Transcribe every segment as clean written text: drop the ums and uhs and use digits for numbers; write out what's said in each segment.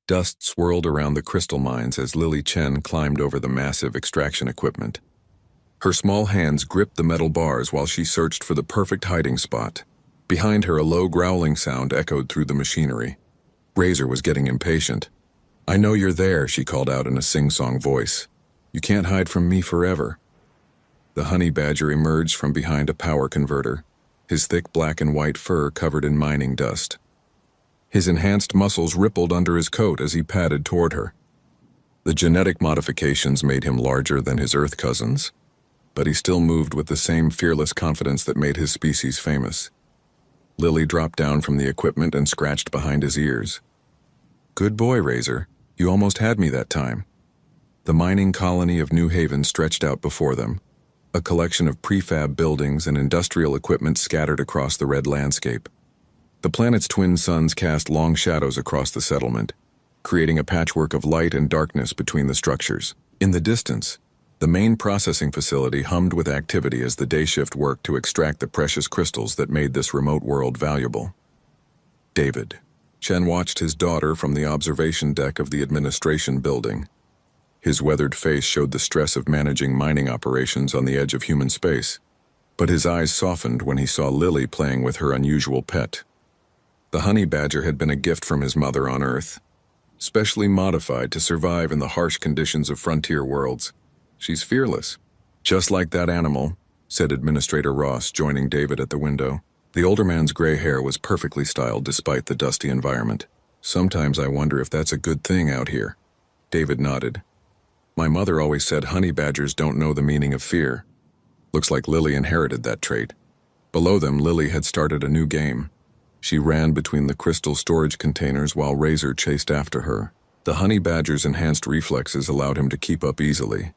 Dust swirled around the crystal mines as Lily Chen climbed over the massive extraction equipment. Her small hands gripped the metal bars while she searched for the perfect hiding spot. Behind her, a low growling sound echoed through the machinery. Razor was getting impatient. "I know you're there," she called out in a sing-song voice. "You can't hide from me forever." The honey badger emerged from behind a power converter, his thick black and white fur covered in mining dust. His enhanced muscles rippled under his coat as he padded toward her. The genetic modifications made him larger than his Earth cousins, but he still moved with the same fearless confidence that made his species famous. Lily dropped down from the equipment and scratched behind his ears. "Good boy, Razor. You almost had me that time." The mining colony of New Haven stretched out before them, a collection of prefab buildings and industrial equipment scattered across the red landscape. The planet's twin suns cast long shadows across the settlement, creating a patchwork of light and darkness between the structures. In the distance, the main processing facility hummed with activity as the day shift worked to extract the precious crystals that made this remote world valuable. David. Chen watched his daughter from the observation deck of the administration building. His weathered face showed the stress of managing mining operations on the edge of human space, but his eyes softened when he saw Lily playing with her unusual pet. The honey badger had been a gift from his mother on Earth, specially modified to survive in the harsh conditions of frontier worlds. "She's fearless, just like that animal," said Administrator Ross, joining David at the window. The older man's gray hair was perfectly styled despite the dusty environment. "Sometimes I wonder if that's a good thing out here." David nodded. "My mother always said honey badgers don't know the meaning of fear." Looks like Lily inherited that trait. Below them, Lily had started a new game. She ran between the crystal storage containers while Razor chased after her. The honey badger's enhanced reflexes allowed him to keep up easily,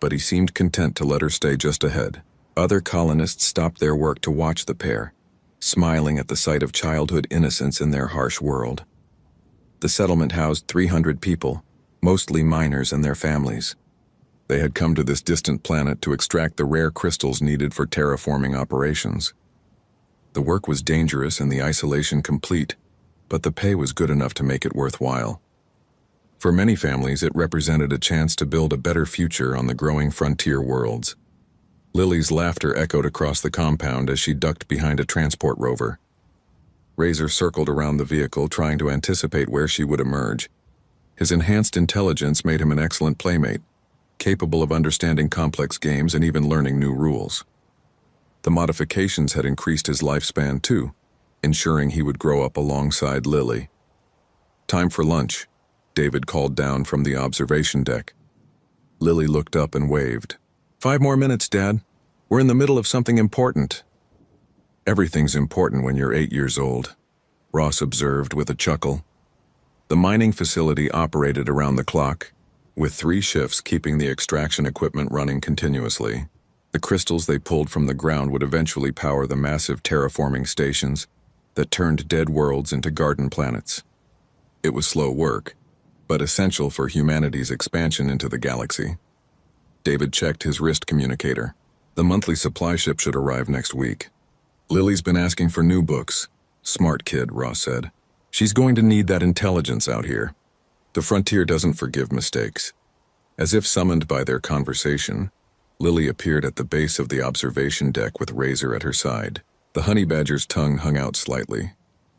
but he seemed content to let her stay just ahead. Other colonists stopped their work to watch the pair, smiling at the sight of childhood innocence in their harsh world. The settlement housed 300 people, mostly miners and their families. They had come to this distant planet to extract the rare crystals needed for terraforming operations. The work was dangerous and the isolation complete, but the pay was good enough to make it worthwhile. For many families, it represented a chance to build a better future on the growing frontier worlds. Lily's laughter echoed across the compound as she ducked behind a transport rover. Razor circled around the vehicle, trying to anticipate where she would emerge. His enhanced intelligence made him an excellent playmate, capable of understanding complex games and even learning new rules. The modifications had increased his lifespan too, ensuring he would grow up alongside Lily. "Time for lunch," David called down from the observation deck. Lily looked up and waved. "5 more minutes, Dad. We're in the middle of something important." "Everything's important when you're 8 years old," Ross observed with a chuckle. The mining facility operated around the clock, with 3 shifts keeping the extraction equipment running continuously. The crystals they pulled from the ground would eventually power the massive terraforming stations that turned dead worlds into garden planets. It was slow work, but essential for humanity's expansion into the galaxy. David checked his wrist communicator. The monthly supply ship should arrive next week. "Lily's been asking for new books." "Smart kid," Ross said. "She's going to need that intelligence out here. The frontier doesn't forgive mistakes." As if summoned by their conversation, Lily appeared at the base of the observation deck with Razor at her side. The honey badger's tongue hung out slightly,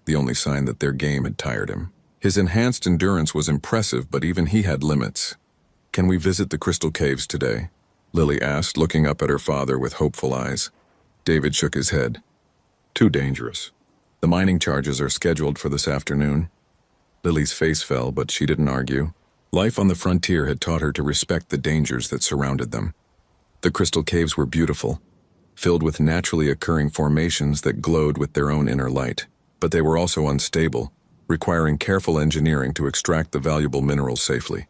the only sign that their game had tired him. His enhanced endurance was impressive, but even he had limits. "Can we visit the crystal caves today?" Lily asked, looking up at her father with hopeful eyes. David shook his head. "Too dangerous. The mining charges are scheduled for this afternoon." Lily's face fell, but she didn't argue. Life on the frontier had taught her to respect the dangers that surrounded them. The crystal caves were beautiful, filled with naturally occurring formations that glowed with their own inner light, but they were also unstable, requiring careful engineering to extract the valuable minerals safely.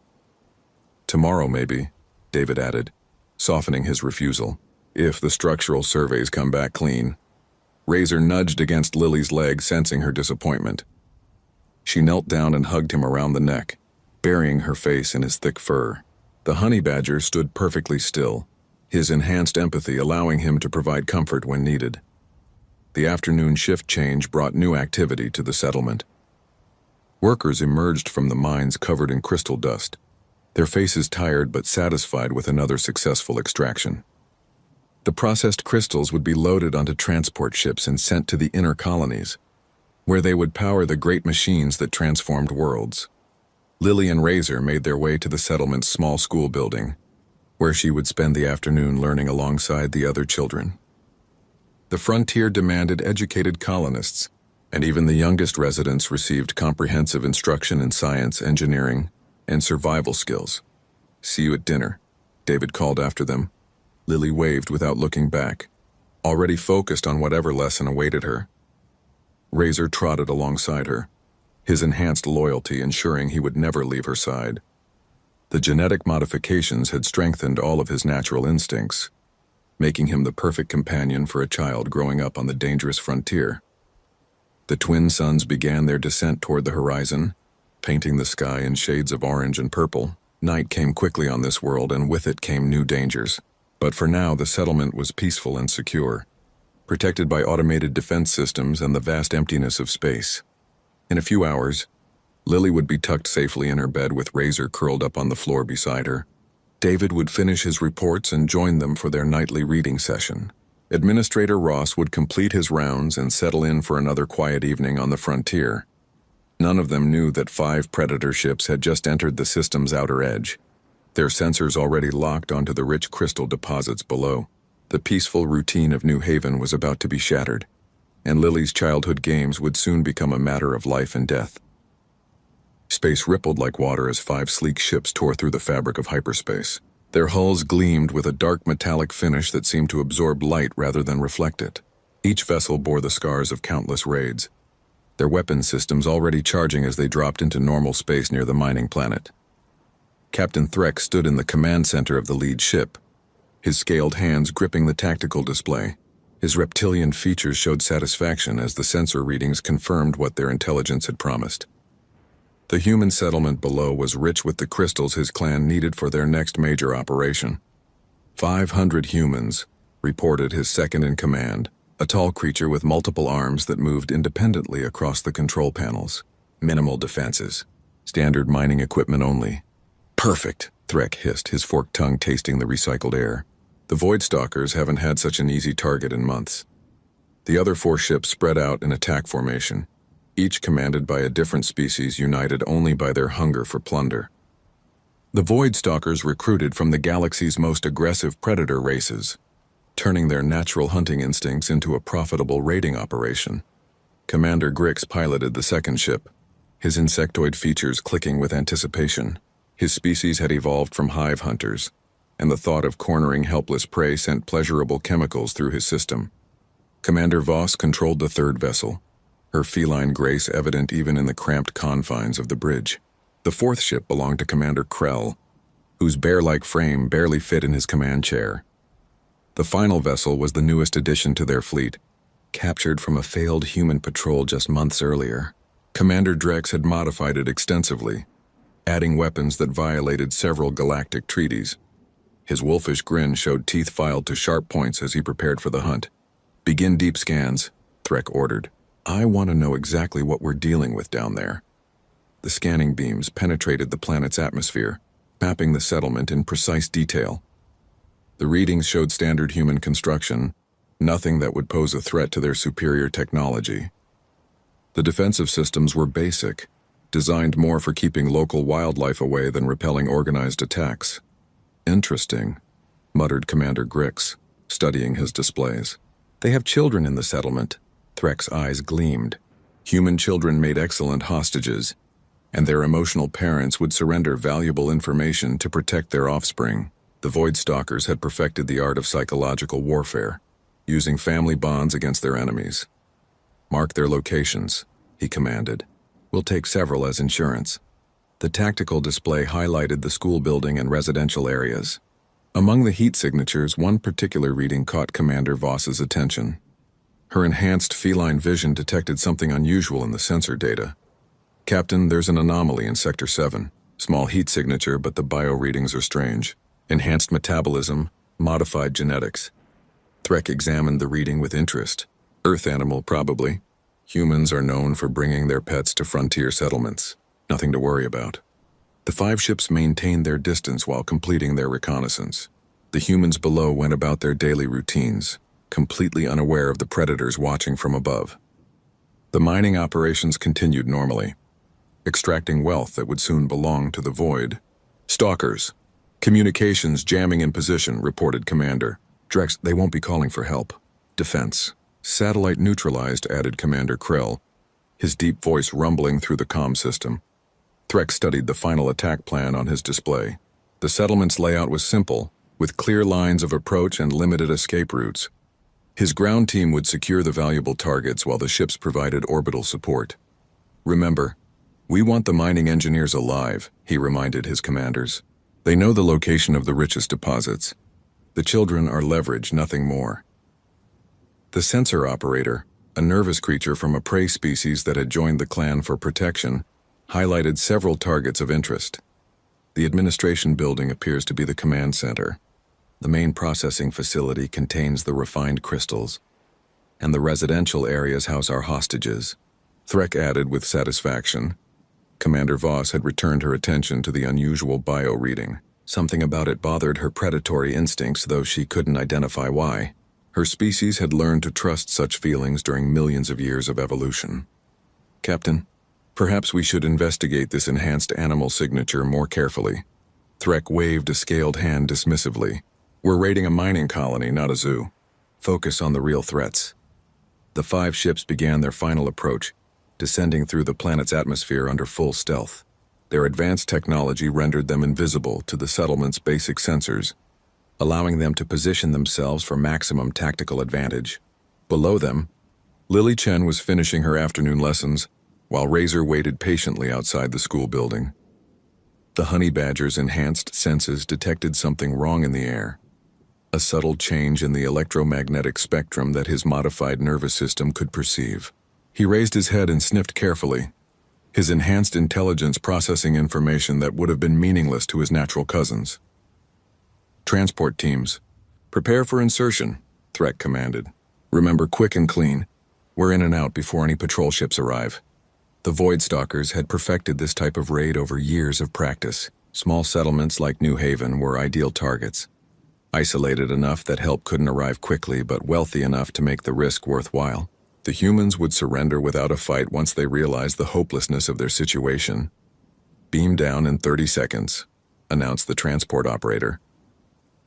"Tomorrow, maybe," David added, softening his refusal, "if the structural surveys come back clean." Razor nudged against Lily's leg, sensing her disappointment. She knelt down and hugged him around the neck, burying her face in his thick fur. The honey badger stood perfectly still, his enhanced empathy allowing him to provide comfort when needed. The afternoon shift change brought new activity to the settlement. Workers emerged from the mines covered in crystal dust, their faces tired but satisfied with another successful extraction. The processed crystals would be loaded onto transport ships and sent to the inner colonies, where they would power the great machines that transformed worlds. Lily and Razor made their way to the settlement's small school building, where she would spend the afternoon learning alongside the other children. The frontier demanded educated colonists, and even the youngest residents received comprehensive instruction in science, engineering, and survival skills. "See you at dinner," David called after them. Lily waved without looking back, already focused on whatever lesson awaited her. Razor trotted alongside her, his enhanced loyalty ensuring he would never leave her side. The genetic modifications had strengthened all of his natural instincts, making him the perfect companion for a child growing up on the dangerous frontier. The twin suns began their descent toward the horizon, painting the sky in shades of orange and purple. Night came quickly on this world, and with it came new dangers. But for now, the settlement was peaceful and secure, protected by automated defense systems and the vast emptiness of space. In a few hours, Lily would be tucked safely in her bed with Razor curled up on the floor beside her. David would finish his reports and join them for their nightly reading session. Administrator Ross would complete his rounds and settle in for another quiet evening on the frontier. None of them knew that 5 Predator ships had just entered the system's outer edge, their sensors already locked onto the rich crystal deposits below. The peaceful routine of New Haven was about to be shattered, and Lily's childhood games would soon become a matter of life and death. Space rippled like water as 5 sleek ships tore through the fabric of hyperspace. Their hulls gleamed with a dark metallic finish that seemed to absorb light rather than reflect it. Each vessel bore the scars of countless raids, their weapon systems already charging as they dropped into normal space near the mining planet. Captain Threck stood in the command center of the lead ship, his scaled hands gripping the tactical display. His reptilian features showed satisfaction as the sensor readings confirmed what their intelligence had promised. The human settlement below was rich with the crystals his clan needed for their next major operation. 500 humans, reported his second-in-command, a tall creature with multiple arms that moved independently across the control panels. Minimal defenses. Standard mining equipment only. "Perfect," Threck hissed, his forked tongue tasting the recycled air. The Voidstalkers haven't had such an easy target in months. The other 4 ships spread out in attack formation, each commanded by a different species united only by their hunger for plunder. The Voidstalkers recruited from the galaxy's most aggressive predator races, turning their natural hunting instincts into a profitable raiding operation. Commander Grix piloted the second ship, his insectoid features clicking with anticipation. His species had evolved from hive hunters, and the thought of cornering helpless prey sent pleasurable chemicals through his system. Commander Voss controlled the third vessel, her feline grace evident even in the cramped confines of the bridge. The fourth ship belonged to Commander Krell, whose bear-like frame barely fit in his command chair. The final vessel was the newest addition to their fleet, captured from a failed human patrol just months earlier. Commander Drex had modified it extensively, adding weapons that violated several galactic treaties. His wolfish grin showed teeth filed to sharp points as he prepared for the hunt. "Begin deep scans," Threck ordered. "I want to know exactly what we're dealing with down there." The scanning beams penetrated the planet's atmosphere, mapping the settlement in precise detail. The readings showed standard human construction, nothing that would pose a threat to their superior technology. The defensive systems were basic, designed more for keeping local wildlife away than repelling organized attacks. "Interesting," muttered Commander Grix, studying his displays. "They have children in the settlement." Threck's eyes gleamed. Human children made excellent hostages, and their emotional parents would surrender valuable information to protect their offspring. The Voidstalkers had perfected the art of psychological warfare, using family bonds against their enemies. "Mark their locations," he commanded. "We'll take several as insurance." The tactical display highlighted the school building and residential areas. Among the heat signatures, one particular reading caught Commander Voss's attention. Her enhanced feline vision detected something unusual in the sensor data. "Captain, there's an anomaly in Sector 7. Small heat signature, but the bio readings are strange. Enhanced metabolism, modified genetics." Threck examined the reading with interest. "Earth animal, probably." Humans are known for bringing their pets to frontier settlements. Nothing to worry about. The 5 ships maintained their distance while completing their reconnaissance. The humans below went about their daily routines, completely unaware of the predators watching from above. The mining operations continued normally, extracting wealth that would soon belong to the void. Stalkers. Communications jamming in position, reported Commander. Drex, they won't be calling for help. Defense. Satellite neutralized, added Commander Krell, his deep voice rumbling through the comm system. Threck studied the final attack plan on his display. The settlement's layout was simple, with clear lines of approach and limited escape routes. His ground team would secure the valuable targets while the ships provided orbital support. Remember, we want the mining engineers alive, he reminded his commanders. They know the location of the richest deposits. The children are leverage, nothing more. The sensor operator, a nervous creature from a prey species that had joined the clan for protection, highlighted several targets of interest. The administration building appears to be the command center. The main processing facility contains the refined crystals, and the residential areas house our hostages, Threck added with satisfaction. Commander Voss had returned her attention to the unusual bio reading. Something about it bothered her predatory instincts, though she couldn't identify why. Her species had learned to trust such feelings during millions of years of evolution. Captain, perhaps we should investigate this enhanced animal signature more carefully. Threck waved a scaled hand dismissively. We're raiding a mining colony, not a zoo. Focus on the real threats. The 5 ships began their final approach, descending through the planet's atmosphere under full stealth. Their advanced technology rendered them invisible to the settlement's basic sensors, allowing them to position themselves for maximum tactical advantage. Below them, Lily Chen was finishing her afternoon lessons, while Razor waited patiently outside the school building. The honey badger's enhanced senses detected something wrong in the air, a subtle change in the electromagnetic spectrum that his modified nervous system could perceive. He raised his head and sniffed carefully, his enhanced intelligence processing information that would have been meaningless to his natural cousins. Transport teams, prepare for insertion, Threck commanded. Remember, quick and clean. We're in and out before any patrol ships arrive. The Void Stalkers had perfected this type of raid over years of practice. Small settlements like New Haven were ideal targets. Isolated enough that help couldn't arrive quickly, but wealthy enough to make the risk worthwhile. The humans would surrender without a fight once they realized the hopelessness of their situation. Beam down in 30 seconds, announced the transport operator.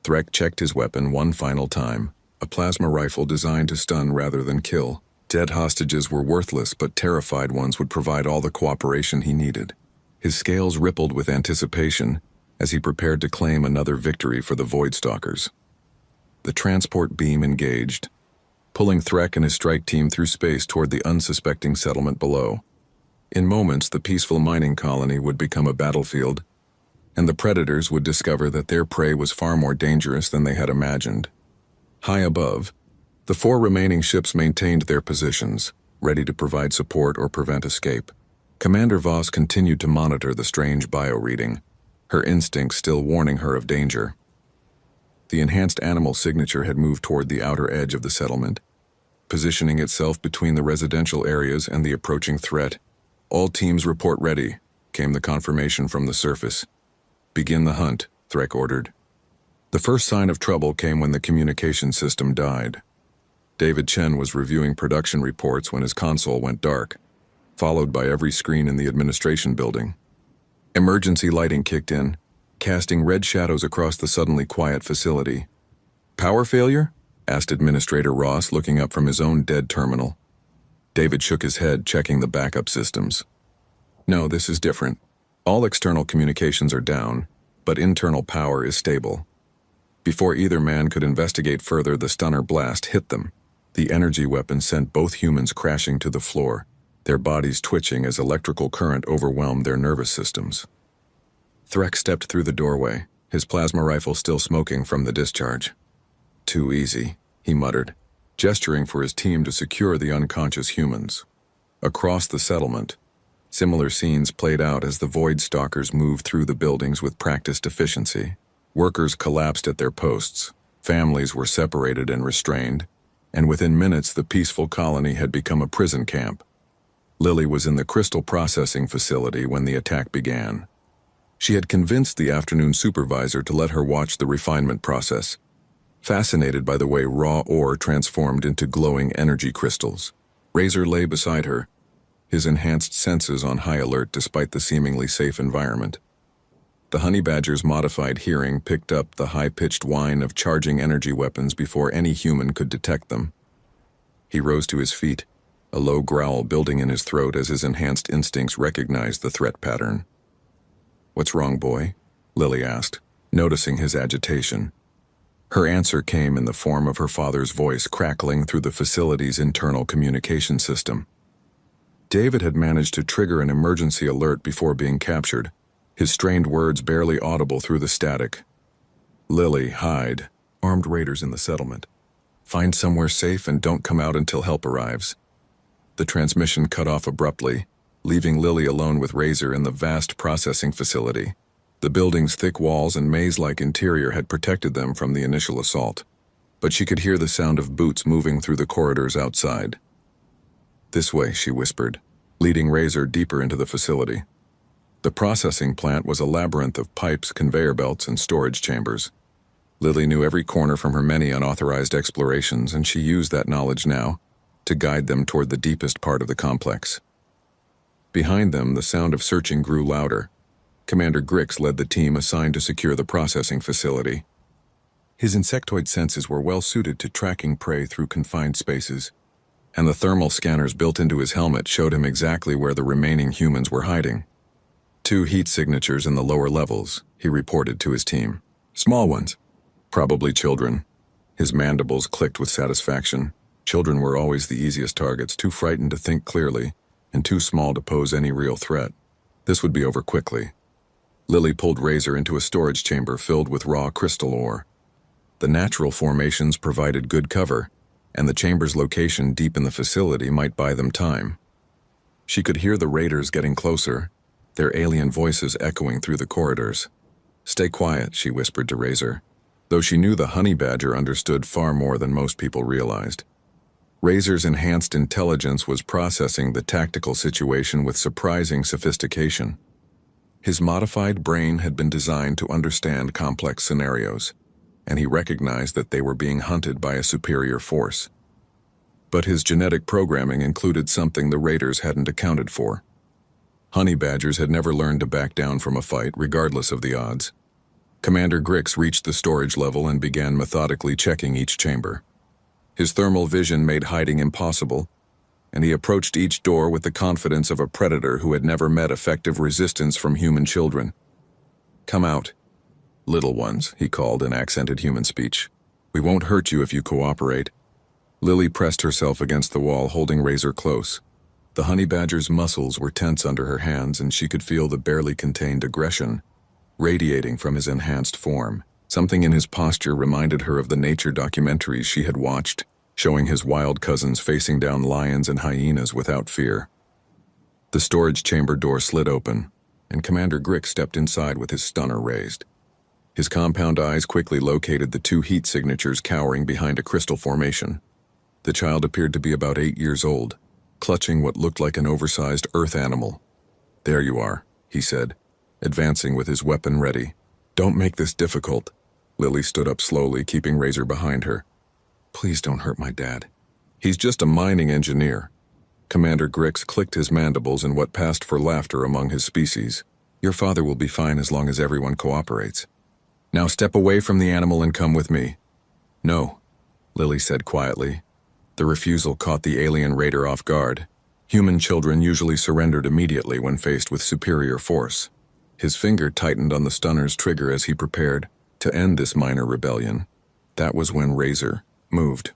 Threck checked his weapon one final time, a plasma rifle designed to stun rather than kill. Dead hostages were worthless, but terrified ones would provide all the cooperation he needed. His scales rippled with anticipation as he prepared to claim another victory for the Void Stalkers. The transport beam engaged, pulling Threck and his strike team through space toward the unsuspecting settlement below. In moments, the peaceful mining colony would become a battlefield, and the predators would discover that their prey was far more dangerous than they had imagined. High above, the 4 remaining ships maintained their positions, ready to provide support or prevent escape. Commander Voss continued to monitor the strange bio-reading, her instincts still warning her of danger. The enhanced animal signature had moved toward the outer edge of the settlement, positioning itself between the residential areas and the approaching threat. All teams report ready, came the confirmation from the surface. Begin the hunt, Threck ordered. The first sign of trouble came when the communication system died. David Chen was reviewing production reports when his console went dark, followed by every screen in the administration building. Emergency lighting kicked in, casting red shadows across the suddenly quiet facility. Power failure? Asked Administrator Ross, looking up from his own dead terminal. David shook his head, checking the backup systems. No, this is different. All external communications are down, but internal power is stable. Before either man could investigate further, the stunner blast hit them. The energy weapon sent both humans crashing to the floor, their bodies twitching as electrical current overwhelmed their nervous systems. Threck stepped through the doorway, his plasma rifle still smoking from the discharge. Too easy, he muttered, gesturing for his team to secure the unconscious humans. Across the settlement, similar scenes played out as the Void Stalkers moved through the buildings with practiced efficiency. Workers collapsed at their posts, families were separated and restrained, and within minutes the peaceful colony had become a prison camp. Lily was in the crystal processing facility when the attack began. She had convinced the afternoon supervisor to let her watch the refinement process, fascinated by the way raw ore transformed into glowing energy crystals. Razor lay beside her, his enhanced senses on high alert despite the seemingly safe environment. The honey badger's modified hearing picked up the high-pitched whine of charging energy weapons before any human could detect them. He rose to his feet, a low growl building in his throat as his enhanced instincts recognized the threat pattern. "What's wrong, boy?" Lily asked, noticing his agitation. Her answer came in the form of her father's voice crackling through the facility's internal communication system. David had managed to trigger an emergency alert before being captured, his strained words barely audible through the static. "Lily, hide. Armed raiders in the settlement. Find somewhere safe and don't come out until help arrives." The transmission cut off abruptly, leaving Lily alone with Razor in the vast processing facility. The building's thick walls and maze-like interior had protected them from the initial assault, but she could hear the sound of boots moving through the corridors outside. "This way," she whispered, leading Razor deeper into the facility. The processing plant was a labyrinth of pipes, conveyor belts, and storage chambers. Lily knew every corner from her many unauthorized explorations, and she used that knowledge now to guide them toward the deepest part of the complex. Behind them, the sound of searching grew louder. Commander Grix led the team assigned to secure the processing facility. His insectoid senses were well suited to tracking prey through confined spaces, and the thermal scanners built into his helmet showed him exactly where the remaining humans were hiding. 2 heat signatures in the lower levels, he reported to his team. "Small ones. Probably children." His mandibles clicked with satisfaction. Children were always the easiest targets, too frightened to think clearly, and too small to pose any real threat. This would be over quickly. Lily pulled Razor into a storage chamber filled with raw crystal ore. The natural formations provided good cover, and the chamber's location deep in the facility might buy them time. She could hear the raiders getting closer, their alien voices echoing through the corridors. "Stay quiet," she whispered to Razor, though she knew the honey badger understood far more than most people realized. Razor's enhanced intelligence was processing the tactical situation with surprising sophistication. His modified brain had been designed to understand complex scenarios, and he recognized that they were being hunted by a superior force. But his genetic programming included something the raiders hadn't accounted for. Honey badgers had never learned to back down from a fight, regardless of the odds. Commander Grix reached the storage level and began methodically checking each chamber. His thermal vision made hiding impossible, and he approached each door with the confidence of a predator who had never met effective resistance from human children. "Come out, little ones," he called in accented human speech. "We won't hurt you if you cooperate." Lily pressed herself against the wall, holding Razor close. The honey badger's muscles were tense under her hands, and she could feel the barely contained aggression radiating from his enhanced form. Something in his posture reminded her of the nature documentaries she had watched, showing his wild cousins facing down lions and hyenas without fear. The storage chamber door slid open, and Commander Grix stepped inside with his stunner raised. His compound eyes quickly located the 2 heat signatures cowering behind a crystal formation. The child appeared to be about 8 years old, clutching what looked like an oversized earth animal. "There you are," he said, advancing with his weapon ready. "Don't make this difficult." Lily stood up slowly, keeping Razor behind her. "Please don't hurt my dad. He's just a mining engineer." Commander Grix clicked his mandibles in what passed for laughter among his species. "Your father will be fine as long as everyone cooperates. Now step away from the animal and come with me." "No," Lily said quietly. The refusal caught the alien raider off guard. Human children usually surrendered immediately when faced with superior force. His finger tightened on the stunner's trigger as he prepared to end this minor rebellion. That was when Razor moved.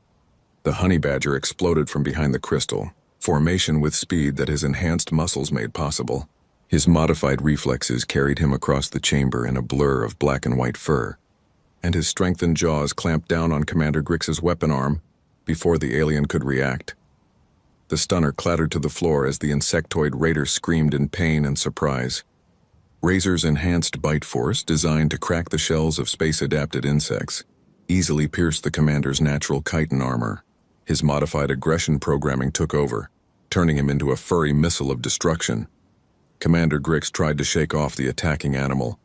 The honey badger exploded from behind the crystal, formation with speed that his enhanced muscles made possible. His modified reflexes carried him across the chamber in a blur of black and white fur, and his strengthened jaws clamped down on Commander Grix's weapon arm before the alien could react. The stunner clattered to the floor as the insectoid raider screamed in pain and surprise. Razor's enhanced bite force, designed to crack the shells of space-adapted insects, easily pierced the commander's natural chitin armor. His modified aggression programming took over. turning him into a furry missile of destruction. Commander Grix tried to shake off the attacking animal,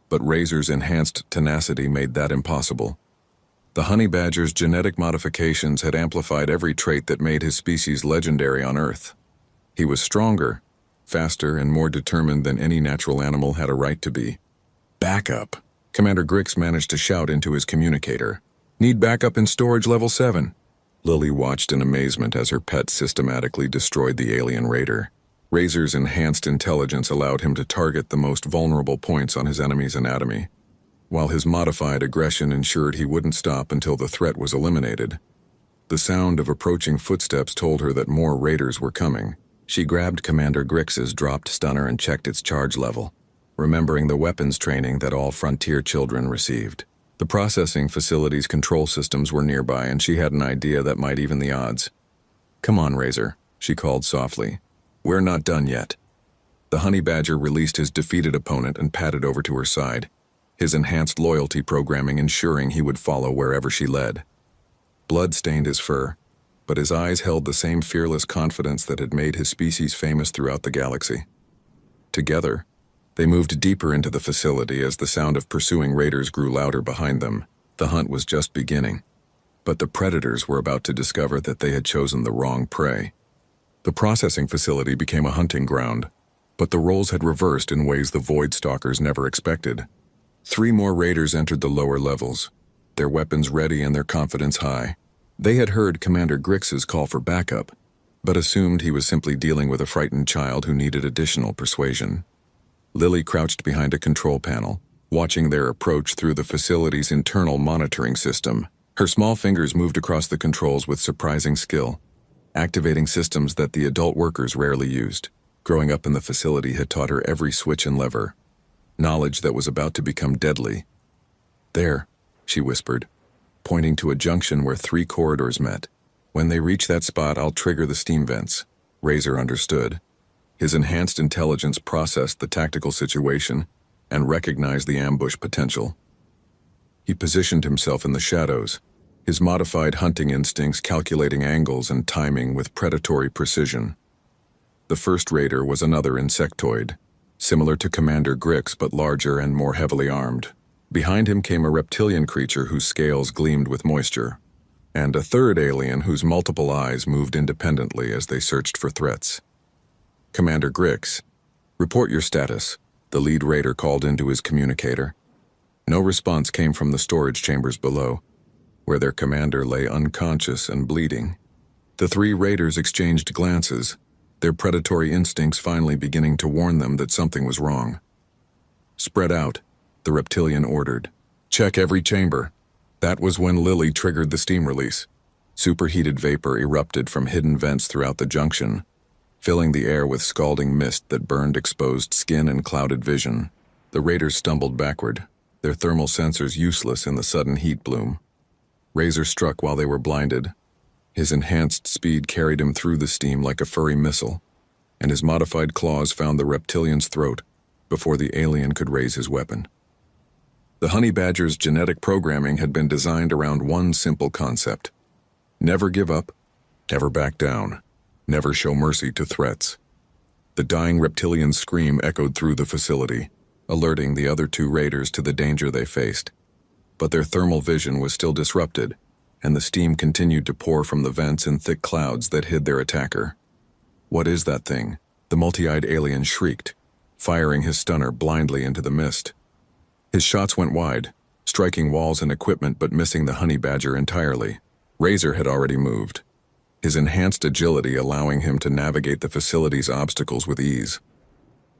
but Razor's enhanced tenacity made that impossible. The honey badger's genetic modifications had amplified every trait that made his species legendary on Earth. He was stronger, faster, and more determined than any natural animal had a right to be. Backup! Commander Grix managed to shout into his communicator. Need backup in storage level 7. Lily watched in amazement as her pet systematically destroyed the alien raider. Razor's enhanced intelligence allowed him to target the most vulnerable points on his enemy's anatomy, while his modified aggression ensured he wouldn't stop until the threat was eliminated. The sound of approaching footsteps told her that more raiders were coming. She grabbed Commander Grix's dropped stunner and checked its charge level, remembering the weapons training that all Frontier children received. The processing facility's control systems were nearby, and she had an idea that might even the odds. "Come on, Razor," she called softly. "We're not done yet." The honey badger released his defeated opponent and padded over to her side, his enhanced loyalty programming ensuring he would follow wherever she led. Blood stained his fur, but his eyes held the same fearless confidence that had made his species famous throughout the galaxy. Together, they moved deeper into the facility as the sound of pursuing raiders grew louder behind them. The hunt was just beginning, but the predators were about to discover that they had chosen the wrong prey. The processing facility became a hunting ground, but the roles had reversed in ways the Void Stalkers never expected. 3 more raiders entered the lower levels, their weapons ready and their confidence high. They had heard Commander Grix's call for backup, but assumed he was simply dealing with a frightened child who needed additional persuasion. Lily crouched behind a control panel, watching their approach through the facility's internal monitoring system. Her small fingers moved across the controls with surprising skill, activating systems that the adult workers rarely used. Growing up in the facility had taught her every switch and lever, knowledge that was about to become deadly. "There," she whispered, pointing to a junction where 3 corridors met. "When they reach that spot, I'll trigger the steam vents." Razor understood. His enhanced intelligence processed the tactical situation and recognized the ambush potential. He positioned himself in the shadows, his modified hunting instincts calculating angles and timing with predatory precision. The first raider was another insectoid, similar to Commander Grix but larger and more heavily armed. Behind him came a reptilian creature whose scales gleamed with moisture, and a third alien whose multiple eyes moved independently as they searched for threats. "Commander Grix, report your status," the lead raider called into his communicator. No response came from the storage chambers below, where their commander lay unconscious and bleeding. The 3 raiders exchanged glances, their predatory instincts finally beginning to warn them that something was wrong. "Spread out," the reptilian ordered. "Check every chamber." That was when Lily triggered the steam release. Superheated vapor erupted from hidden vents throughout the junction, filling the air with scalding mist that burned exposed skin and clouded vision. The raiders stumbled backward, their thermal sensors useless in the sudden heat bloom. Razor struck while they were blinded. His enhanced speed carried him through the steam like a furry missile, and his modified claws found the reptilian's throat before the alien could raise his weapon. The honey badger's genetic programming had been designed around one simple concept: never give up, never back down, never show mercy to threats. The dying reptilian's scream echoed through the facility, alerting the other 2 raiders to the danger they faced. But their thermal vision was still disrupted, and the steam continued to pour from the vents in thick clouds that hid their attacker. "What is that thing?" the multi-eyed alien shrieked, firing his stunner blindly into the mist. His shots went wide, striking walls and equipment but missing the honey badger entirely. Razor had already moved, his enhanced agility allowing him to navigate the facility's obstacles with ease.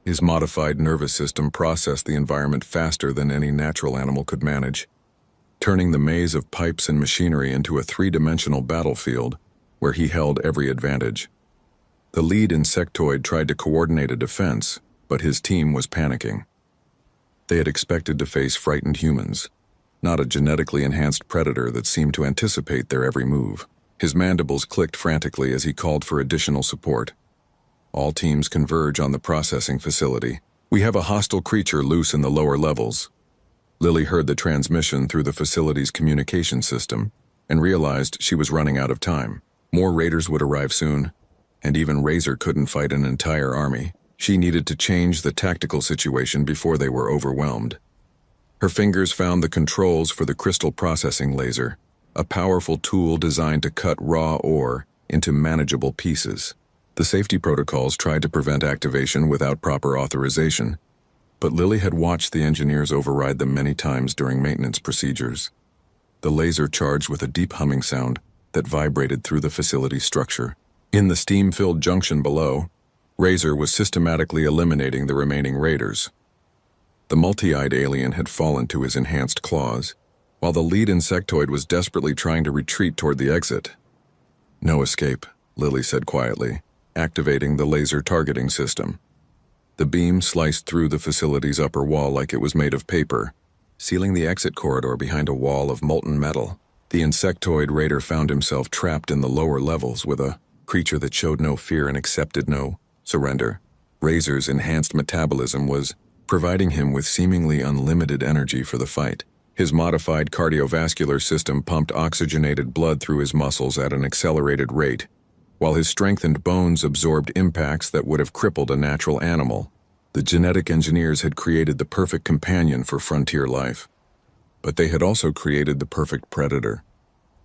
His modified nervous system processed the environment faster than any natural animal could manage, turning the maze of pipes and machinery into a 3-dimensional battlefield where he held every advantage. The lead insectoid tried to coordinate a defense, but his team was panicking. They had expected to face frightened humans, not a genetically enhanced predator that seemed to anticipate their every move. His mandibles clicked frantically as he called for additional support. "All teams converge on the processing facility. We have a hostile creature loose in the lower levels." Lily heard the transmission through the facility's communication system and realized she was running out of time. More raiders would arrive soon, and even Razor couldn't fight an entire army. She needed to change the tactical situation before they were overwhelmed. Her fingers found the controls for the crystal processing laser, a powerful tool designed to cut raw ore into manageable pieces. The safety protocols tried to prevent activation without proper authorization, but Lily had watched the engineers override them many times during maintenance procedures. The laser charged with a deep humming sound that vibrated through the facility's structure. In the steam-filled junction below, Razor was systematically eliminating the remaining raiders. The multi-eyed alien had fallen to his enhanced claws, while the lead insectoid was desperately trying to retreat toward the exit. "No escape," Lily said quietly, activating the laser targeting system. The beam sliced through the facility's upper wall like it was made of paper, sealing the exit corridor behind a wall of molten metal. The insectoid raider found himself trapped in the lower levels with a creature that showed no fear and accepted no surrender. Razor's enhanced metabolism was providing him with seemingly unlimited energy for the fight. His modified cardiovascular system pumped oxygenated blood through his muscles at an accelerated rate, while his strengthened bones absorbed impacts that would have crippled a natural animal. The genetic engineers had created the perfect companion for frontier life. But they had also created the perfect predator.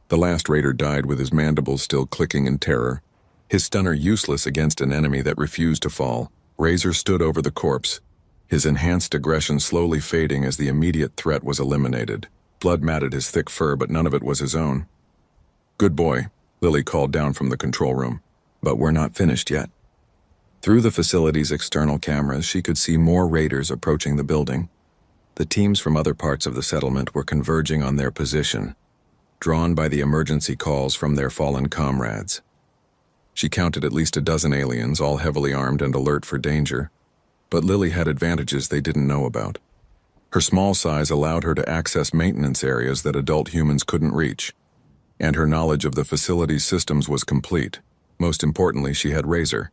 The last raider died with his mandibles still clicking in terror, his stunner useless against an enemy that refused to fall. Razor stood over the corpse, his enhanced aggression slowly fading as the immediate threat was eliminated. Blood matted his thick fur, but none of it was his own. "Good boy," Lily called down from the control room. "But we're not finished yet." Through the facility's external cameras, she could see more raiders approaching the building. The teams from other parts of the settlement were converging on their position, drawn by the emergency calls from their fallen comrades. She counted at least a dozen aliens, all heavily armed and alert for danger. But Lily had advantages they didn't know about. Her small size allowed her to access maintenance areas that adult humans couldn't reach, and her knowledge of the facility's systems was complete. Most importantly, she had Razor,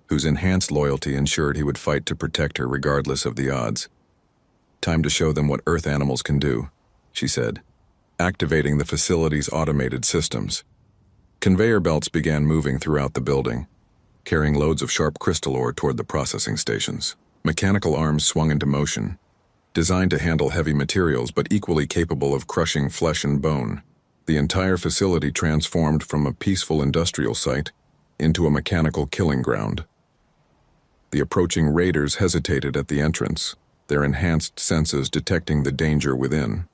whose enhanced loyalty ensured he would fight to protect her regardless of the odds. "Time to show them what Earth animals can do," she said, activating the facility's automated systems. Conveyor belts began moving throughout the building, carrying loads of sharp crystal ore toward the processing stations. Mechanical arms swung into motion, designed to handle heavy materials but equally capable of crushing flesh and bone. The entire facility transformed from a peaceful industrial site into a mechanical killing ground. The approaching raiders hesitated at the entrance, their enhanced senses detecting the danger within.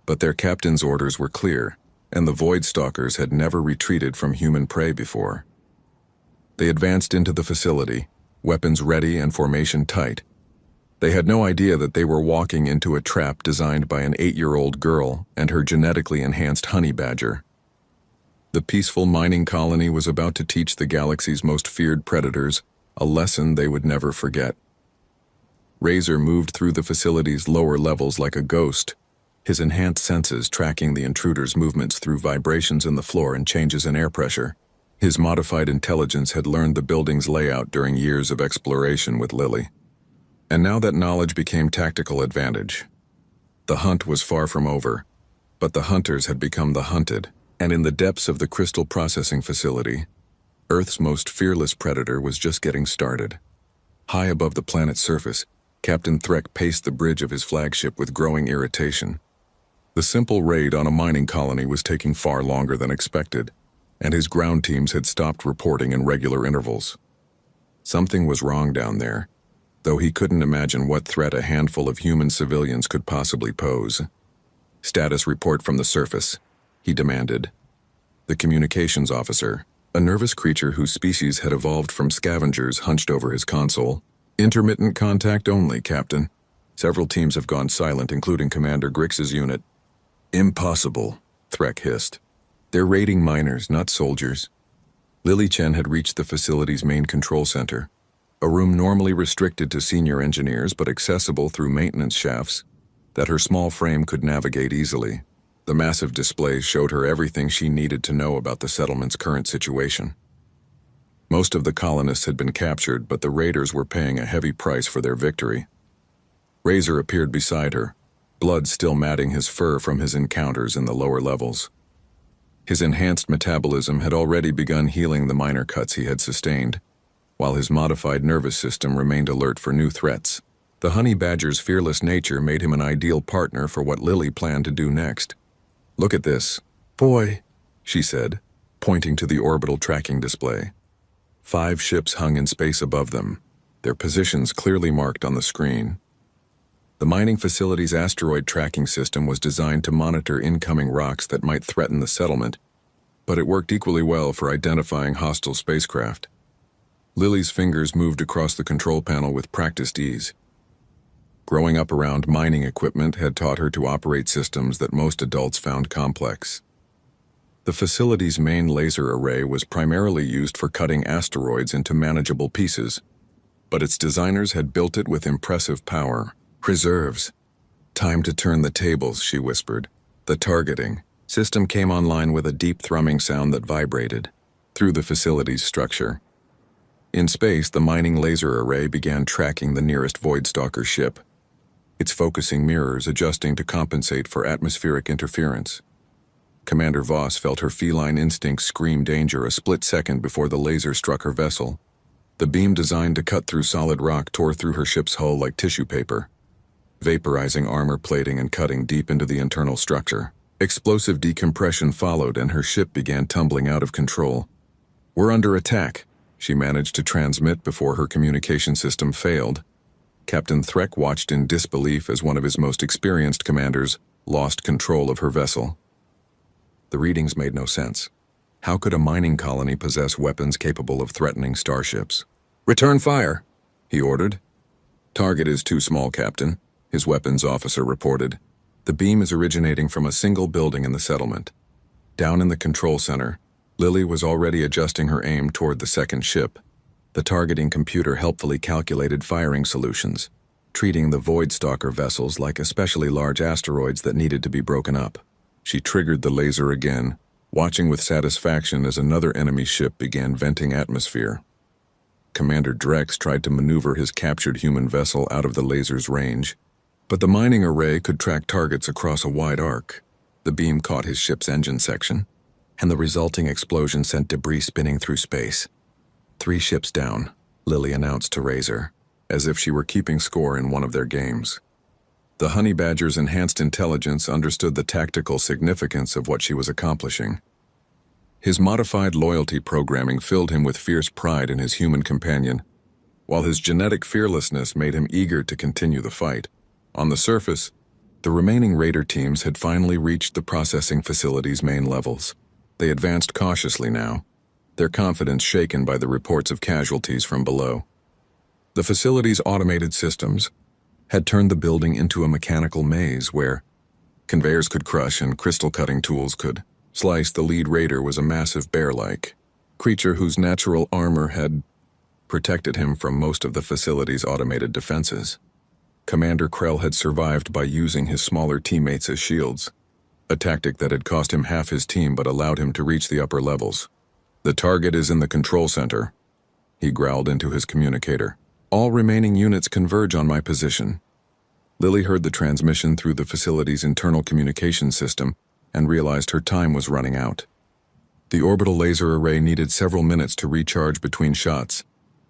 But their captain's orders were clear, and the Void Stalkers had never retreated from human prey before. They advanced into the facility, weapons ready and formation tight. They had no idea that they were walking into a trap designed by an 8-year-old girl and her genetically enhanced honey badger. The peaceful mining colony was about to teach the galaxy's most feared predators a lesson they would never forget. Razor moved through the facility's lower levels like a ghost, his enhanced senses tracking the intruder's movements through vibrations in the floor and changes in air pressure. His modified intelligence had learned the building's layout during years of exploration with Lily. And now that knowledge became tactical advantage. The hunt was far from over, but the hunters had become the hunted, and in the depths of the crystal processing facility, Earth's most fearless predator was just getting started. High above the planet's surface, Captain Threk paced the bridge of his flagship with growing irritation. The simple raid on a mining colony was taking far longer than expected, and his ground teams had stopped reporting in regular intervals. Something was wrong down there, though he couldn't imagine what threat a handful of human civilians could possibly pose. "Status report from the surface," he demanded. The communications officer, a nervous creature whose species had evolved from scavengers, hunched over his console. "Intermittent contact only, Captain. Several teams have gone silent, including Commander Grix's unit." "Impossible," Threk hissed. "They're raiding miners, not soldiers." Lily Chen had reached the facility's main control center, a room normally restricted to senior engineers but accessible through maintenance shafts that her small frame could navigate easily. The massive displays showed her everything she needed to know about the settlement's current situation. Most of the colonists had been captured, but the raiders were paying a heavy price for their victory. Razor appeared beside her, blood still matting his fur from his encounters in the lower levels. His enhanced metabolism had already begun healing the minor cuts he had sustained, while his modified nervous system remained alert for new threats. The honey badger's fearless nature made him an ideal partner for what Lily planned to do next. "Look at this. Boy," she said, pointing to the orbital tracking display. 5 ships hung in space above them, their positions clearly marked on the screen. The mining facility's asteroid tracking system was designed to monitor incoming rocks that might threaten the settlement, but it worked equally well for identifying hostile spacecraft. Lily's fingers moved across the control panel with practiced ease. Growing up around mining equipment had taught her to operate systems that most adults found complex. The facility's main laser array was primarily used for cutting asteroids into manageable pieces, but its designers had built it with impressive power. "Reserves. Time to turn the tables," she whispered. The targeting system came online with a deep thrumming sound that vibrated through the facility's structure. In space, the mining laser array began tracking the nearest Voidstalker ship, its focusing mirrors adjusting to compensate for atmospheric interference. Commander Voss felt her feline instincts scream danger a split second before the laser struck her vessel. The beam designed to cut through solid rock tore through her ship's hull like tissue paper, vaporizing armor plating and cutting deep into the internal structure. Explosive decompression followed and her ship began tumbling out of control. "We're under attack," she managed to transmit before her communication system failed. Captain Threk watched in disbelief as one of his most experienced commanders lost control of her vessel. The readings made no sense. How could a mining colony possess weapons capable of threatening starships? "Return fire," he ordered. "Target is too small, Captain," his weapons officer reported. "The beam is originating from a single building in the settlement." Down in the control center, Lily was already adjusting her aim toward the second ship. The targeting computer helpfully calculated firing solutions, treating the Voidstalker vessels like especially large asteroids that needed to be broken up. She triggered the laser again, watching with satisfaction as another enemy ship began venting atmosphere. Commander Drex tried to maneuver his captured human vessel out of the laser's range, but the mining array could track targets across a wide arc. The beam caught his ship's engine section, and the resulting explosion sent debris spinning through space. 3 ships down, Lily announced to Razor, as if she were keeping score in one of their games. The honey badger's enhanced intelligence understood the tactical significance of what she was accomplishing. His modified loyalty programming filled him with fierce pride in his human companion, while his genetic fearlessness made him eager to continue the fight. On the surface, the remaining raider teams had finally reached the processing facility's main levels. They advanced cautiously now, their confidence shaken by the reports of casualties from below. The facility's automated systems had turned the building into a mechanical maze where conveyors could crush and crystal-cutting tools could slice. The lead raider was a massive bear-like creature whose natural armor had protected him from most of the facility's automated defenses. Commander Krell had survived by using his smaller teammates as shields, a tactic that had cost him half his team but allowed him to reach the upper levels. "The target is in the control center," he growled into his communicator. "All remaining units converge on my position." Lily heard the transmission through the facility's internal communication system and realized her time was running out. The orbital laser array needed several minutes to recharge between shots,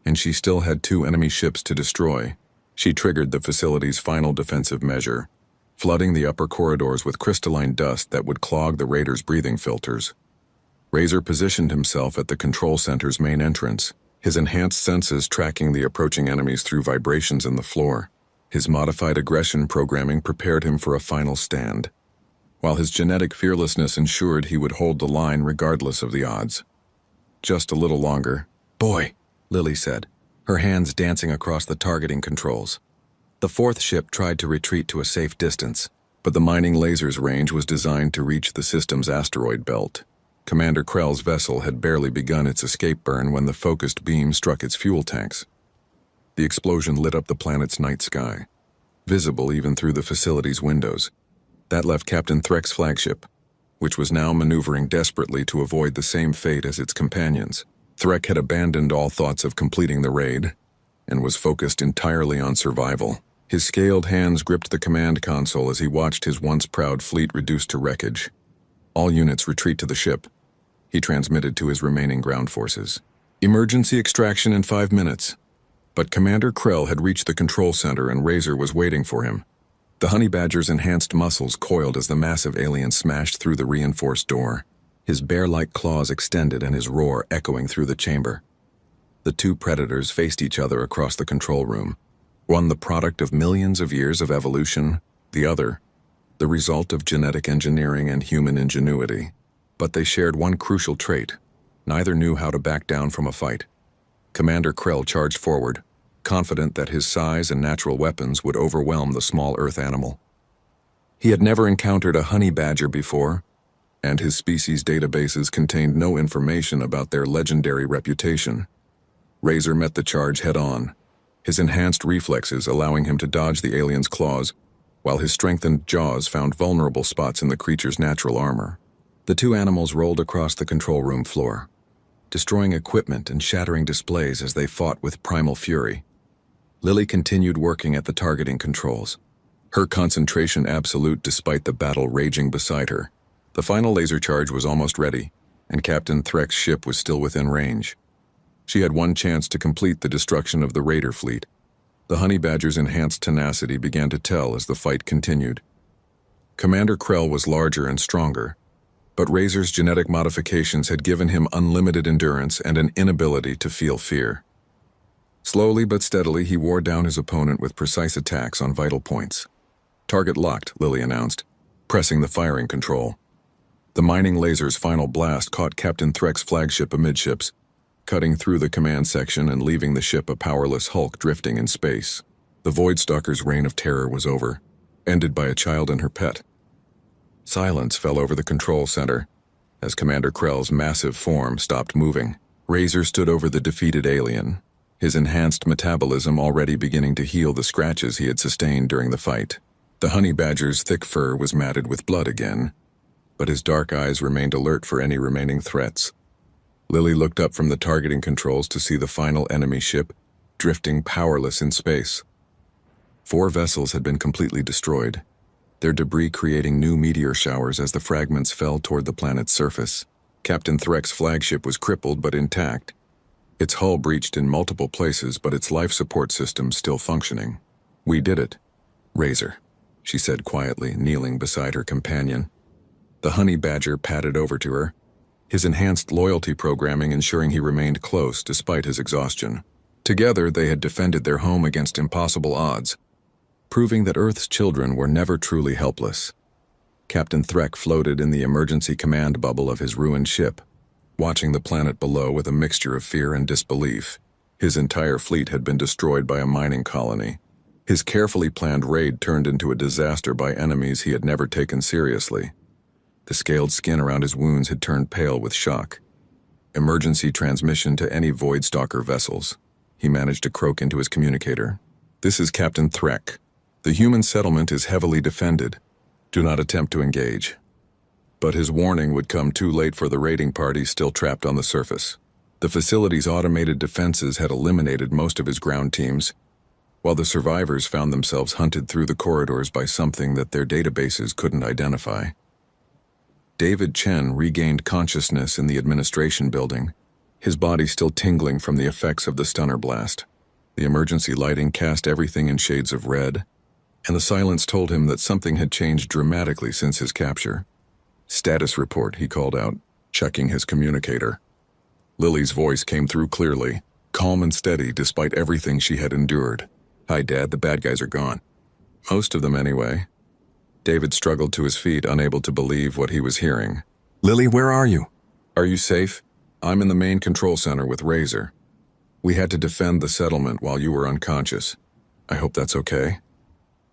and she still had 2 enemy ships to destroy. She triggered the facility's final defensive measure, flooding the upper corridors with crystalline dust that would clog the raiders' breathing filters. Razor positioned himself at the control center's main entrance, his enhanced senses tracking the approaching enemies through vibrations in the floor. His modified aggression programming prepared him for a final stand, while his genetic fearlessness ensured he would hold the line regardless of the odds. "Just a little longer." "Boy," Lily said, her hands dancing across the targeting controls. The 4th ship tried to retreat to a safe distance, but the mining laser's range was designed to reach the system's asteroid belt. Commander Krell's vessel had barely begun its escape burn when the focused beam struck its fuel tanks. The explosion lit up the planet's night sky, visible even through the facility's windows. That left Captain Threk's flagship, which was now maneuvering desperately to avoid the same fate as its companions. Threk had abandoned all thoughts of completing the raid and was focused entirely on survival. His scaled hands gripped the command console as he watched his once proud fleet reduced to wreckage. All units retreat to the ship. He transmitted to his remaining ground forces. Emergency extraction in 5 minutes. But Commander Krell had reached the control center and Razor was waiting for him. The honey badger's enhanced muscles coiled as the massive alien smashed through the reinforced door, his bear-like claws extended and his roar echoing through the chamber. The two predators faced each other across the control room, one the product of millions of years of evolution, the other the result of genetic engineering and human ingenuity. But they shared one crucial trait. Neither knew how to back down from a fight. Commander Krell charged forward, confident that his size and natural weapons would overwhelm the small Earth animal. He had never encountered a honey badger before, and his species' databases contained no information about their legendary reputation. Razor met the charge head-on, his enhanced reflexes allowing him to dodge the alien's claws, while his strengthened jaws found vulnerable spots in the creature's natural armor. The two animals rolled across the control room floor, destroying equipment and shattering displays as they fought with primal fury. Lily continued working at the targeting controls, her concentration absolute despite the battle raging beside her. The final laser charge was almost ready, and Captain Threk's ship was still within range. She had one chance to complete the destruction of the Raider fleet. The honey badger's enhanced tenacity began to tell as the fight continued. Commander Krell was larger and stronger, but Razor's genetic modifications had given him unlimited endurance and an inability to feel fear. Slowly but steadily, he wore down his opponent with precise attacks on vital points. Target locked, Lily announced, pressing the firing control. The mining laser's final blast caught Captain Threk's flagship amidships, cutting through the command section and leaving the ship a powerless hulk drifting in space. The Voidstalker's reign of terror was over, ended by a child and her pet. Silence fell over the control center as Commander Krell's massive form stopped moving. Razor stood over the defeated alien, his enhanced metabolism already beginning to heal the scratches he had sustained during the fight. The honey badger's thick fur was matted with blood again, but his dark eyes remained alert for any remaining threats. Lily looked up from the targeting controls to see the final enemy ship, drifting powerless in space. 4 vessels had been completely destroyed, their debris creating new meteor showers as the fragments fell toward the planet's surface. Captain Threk's flagship was crippled but intact, its hull breached in multiple places but its life support systems still functioning. "We did it, Razor," she said quietly, kneeling beside her companion. The honey badger padded over to her, his enhanced loyalty programming ensuring he remained close despite his exhaustion. Together, they had defended their home against impossible odds, proving that Earth's children were never truly helpless. Captain Threk floated in the emergency command bubble of his ruined ship, watching the planet below with a mixture of fear and disbelief. His entire fleet had been destroyed by a mining colony. His carefully planned raid turned into a disaster by enemies he had never taken seriously. The scaled skin around his wounds had turned pale with shock. "Emergency transmission to any Voidstalker vessels," he managed to croak into his communicator. "This is Captain Threk. The human settlement is heavily defended. Do not attempt to engage." But his warning would come too late for the raiding party still trapped on the surface. The facility's automated defenses had eliminated most of his ground teams, while the survivors found themselves hunted through the corridors by something that their databases couldn't identify. David Chen regained consciousness in the administration building, his body still tingling from the effects of the stunner blast. The emergency lighting cast everything in shades of red, and the silence told him that something had changed dramatically since his capture. "Status report," he called out, checking his communicator. Lily's voice came through clearly, calm and steady despite everything she had endured. "Hi, Dad, the bad guys are gone." "Most of them, anyway." David struggled to his feet, unable to believe what he was hearing. "Lily, where are you?" "Are you safe? I'm in the main control center with Razor. We had to defend the settlement while you were unconscious. I hope that's okay."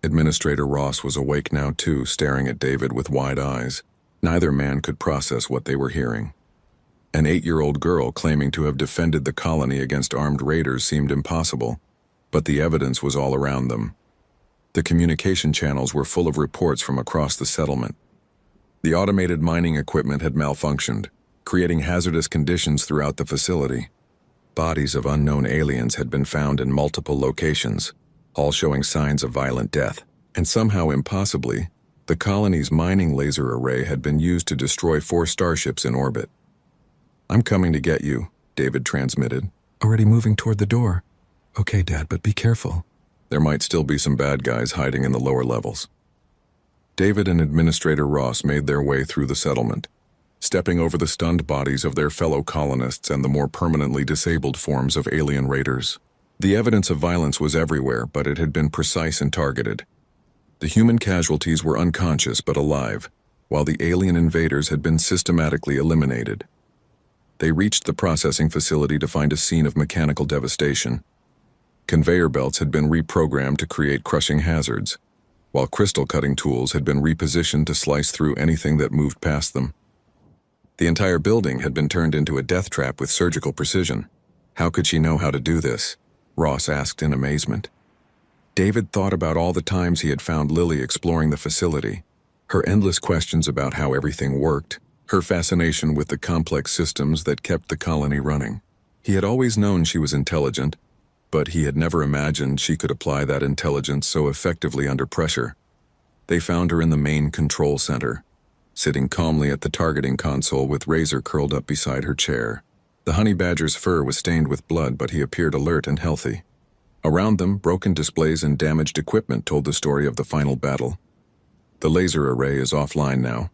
Administrator Ross was awake now too, staring at David with wide eyes. Neither man could process what they were hearing. An 8-year-old girl claiming to have defended the colony against armed raiders seemed impossible, but the evidence was all around them. The communication channels were full of reports from across the settlement. The automated mining equipment had malfunctioned, creating hazardous conditions throughout the facility. Bodies of unknown aliens had been found in multiple locations, all showing signs of violent death. And somehow, impossibly, The colony's mining laser array had been used to destroy 4 starships in orbit. "I'm coming to get you," David transmitted. "Already moving toward the door." "Okay, Dad, but be careful. There might still be some bad guys hiding in the lower levels." David and Administrator Ross made their way through the settlement, stepping over the stunned bodies of their fellow colonists and the more permanently disabled forms of alien raiders. The evidence of violence was everywhere, but it had been precise and targeted. The human casualties were unconscious but alive, while the alien invaders had been systematically eliminated. They reached the processing facility to find a scene of mechanical devastation. Conveyor belts had been reprogrammed to create crushing hazards, while crystal-cutting tools had been repositioned to slice through anything that moved past them. The entire building had been turned into a death trap with surgical precision. How could she know how to do this? Ross asked in amazement. David thought about all the times he had found Lily exploring the facility, her endless questions about how everything worked, her fascination with the complex systems that kept the colony running. He had always known she was intelligent, but he had never imagined she could apply that intelligence so effectively under pressure. They found her in the main control center, sitting calmly at the targeting console with Razor curled up beside her chair. The honey badger's fur was stained with blood, but he appeared alert and healthy. Around them, broken displays and damaged equipment told the story of the final battle. "The laser array is offline now,"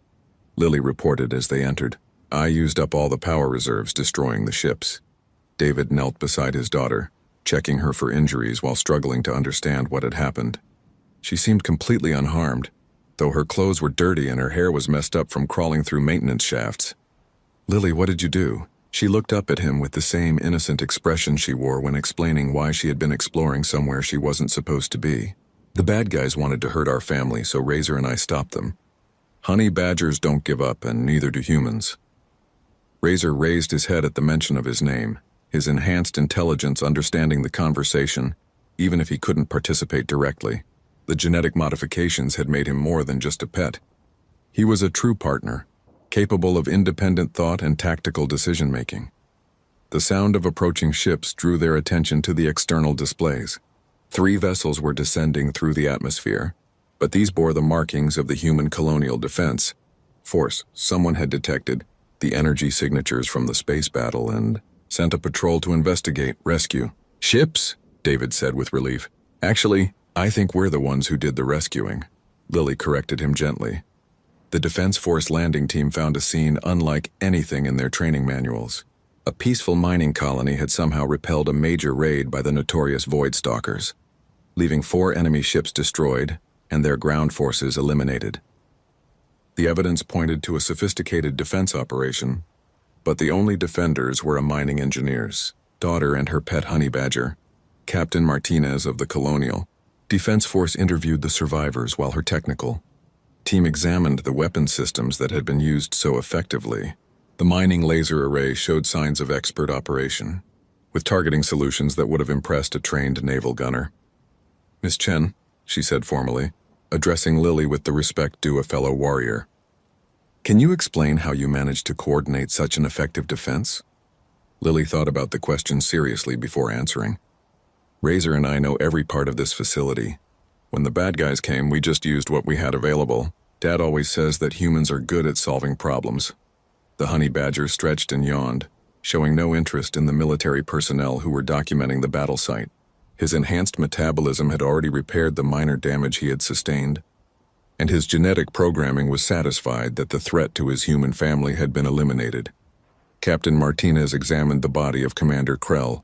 Lily reported as they entered. "I used up all the power reserves destroying the ships." David knelt beside his daughter, checking her for injuries while struggling to understand what had happened. She seemed completely unharmed, though her clothes were dirty and her hair was messed up from crawling through maintenance shafts. "Lily, what did you do?" She looked up at him with the same innocent expression she wore when explaining why she had been exploring somewhere she wasn't supposed to be. "The bad guys wanted to hurt our family, so Razor and I stopped them. Honey badgers don't give up, and neither do humans." Razor raised his head at the mention of his name, his enhanced intelligence understanding the conversation, even if he couldn't participate directly. The genetic modifications had made him more than just a pet. He was a true partner, capable of independent thought and tactical decision-making. The sound of approaching ships drew their attention to the external displays. 3 vessels were descending through the atmosphere, but these bore the markings of the human colonial defense force. Someone had detected the energy signatures from the space battle and sent a patrol to investigate, rescue. "Ships?" David said with relief. "Actually, I think we're the ones who did the rescuing." Lily corrected him gently. The Defense Force landing team found a scene unlike anything in their training manuals. A peaceful mining colony had somehow repelled a major raid by the notorious Void Stalkers, leaving 4 enemy ships destroyed and their ground forces eliminated. The evidence pointed to a sophisticated defense operation, but the only defenders were a mining engineer's daughter and her pet honey badger, Captain Martinez of the Colonial. Defense Force interviewed the survivors while her technical team examined the weapon systems that had been used so effectively. The mining laser array showed signs of expert operation, with targeting solutions that would have impressed a trained naval gunner. "Miss Chen," she said formally, addressing Lily with the respect due a fellow warrior. "Can you explain how you managed to coordinate such an effective defense?" Lily thought about the question seriously before answering. "Razor and I know every part of this facility. When the bad guys came, we just used what we had available. Dad always says that humans are good at solving problems." The honey badger stretched and yawned, showing no interest in the military personnel who were documenting the battle site. His enhanced metabolism had already repaired the minor damage he had sustained, and his genetic programming was satisfied that the threat to his human family had been eliminated. Captain Martinez examined the body of Commander Krell,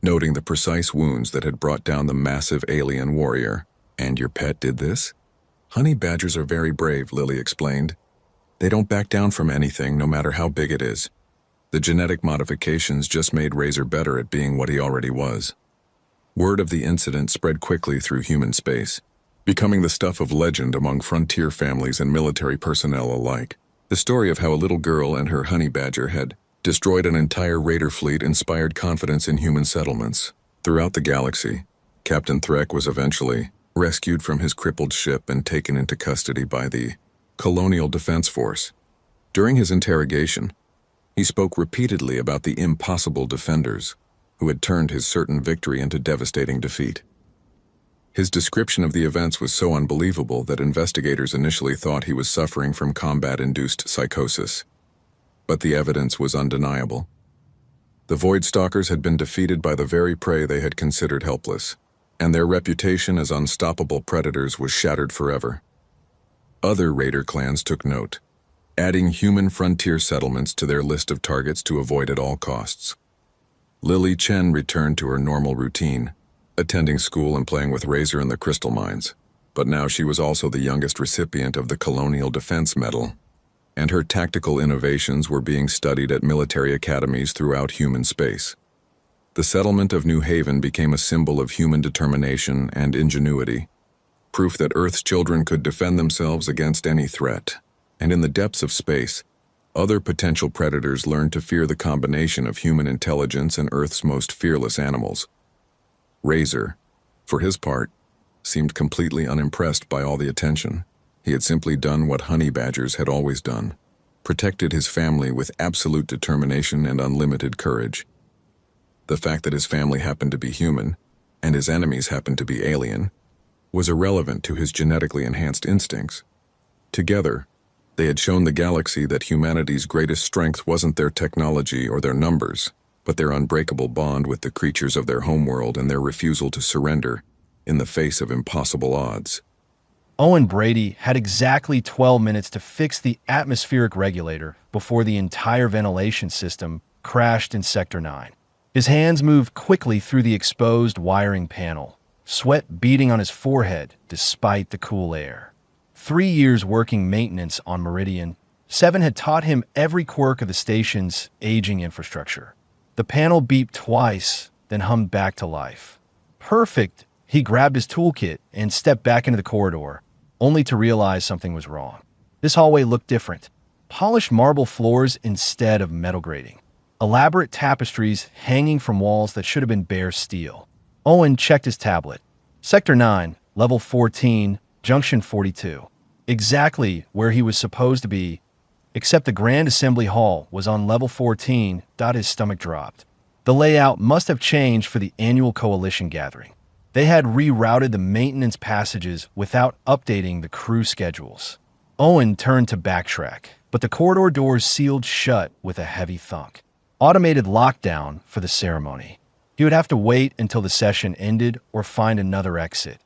noting the precise wounds that had brought down the massive alien warrior. "And your pet did this?" "Honey badgers are very brave," Lily explained. "They don't back down from anything, no matter how big it is. The genetic modifications just made Razor better at being what he already was." Word of the incident spread quickly through human space, becoming the stuff of legend among frontier families and military personnel alike. The story of how a little girl and her honey badger had destroyed an entire raider fleet inspired confidence in human settlements. Throughout the galaxy, Captain Threk was eventually rescued from his crippled ship and taken into custody by the Colonial Defense Force. During his interrogation, he spoke repeatedly about the impossible defenders who had turned his certain victory into devastating defeat. His description of the events was so unbelievable that investigators initially thought he was suffering from combat-induced psychosis. But the evidence was undeniable. The Void Stalkers had been defeated by the very prey they had considered helpless, and their reputation as unstoppable predators was shattered forever. Other raider clans took note, adding human frontier settlements to their list of targets to avoid at all costs. Lily Chen returned to her normal routine, attending school and playing with Razor in the crystal mines, but now she was also the youngest recipient of the Colonial Defense Medal, and her tactical innovations were being studied at military academies throughout human space. The settlement of New Haven became a symbol of human determination and ingenuity, proof that Earth's children could defend themselves against any threat. And in the depths of space, other potential predators learned to fear the combination of human intelligence and Earth's most fearless animals. Razor, for his part, seemed completely unimpressed by all the attention. He had simply done what honey badgers had always done, protected his family with absolute determination and unlimited courage. The fact that his family happened to be human, and his enemies happened to be alien, was irrelevant to his genetically enhanced instincts. Together, they had shown the galaxy that humanity's greatest strength wasn't their technology or their numbers, but their unbreakable bond with the creatures of their homeworld and their refusal to surrender in the face of impossible odds. Owen Brady had exactly 12 minutes to fix the atmospheric regulator before the entire ventilation system crashed in Sector 9. His hands moved quickly through the exposed wiring panel, sweat beading on his forehead despite the cool air. 3 years working maintenance on Meridian, 7 had taught him every quirk of the station's aging infrastructure. The panel beeped twice, then hummed back to life. Perfect! He grabbed his toolkit and stepped back into the corridor, only to realize something was wrong. This hallway looked different. Polished marble floors instead of metal grating. Elaborate tapestries hanging from walls that should have been bare steel. Owen checked his tablet. Sector 9, Level 14, Junction 42. Exactly where he was supposed to be, except the Grand Assembly Hall was on Level 14. His stomach dropped. The layout must have changed for the annual Coalition gathering. They had rerouted the maintenance passages without updating the crew schedules. Owen turned to backtrack, but the corridor doors sealed shut with a heavy thunk. Automated lockdown for the ceremony. He would have to wait until the session ended or find another exit.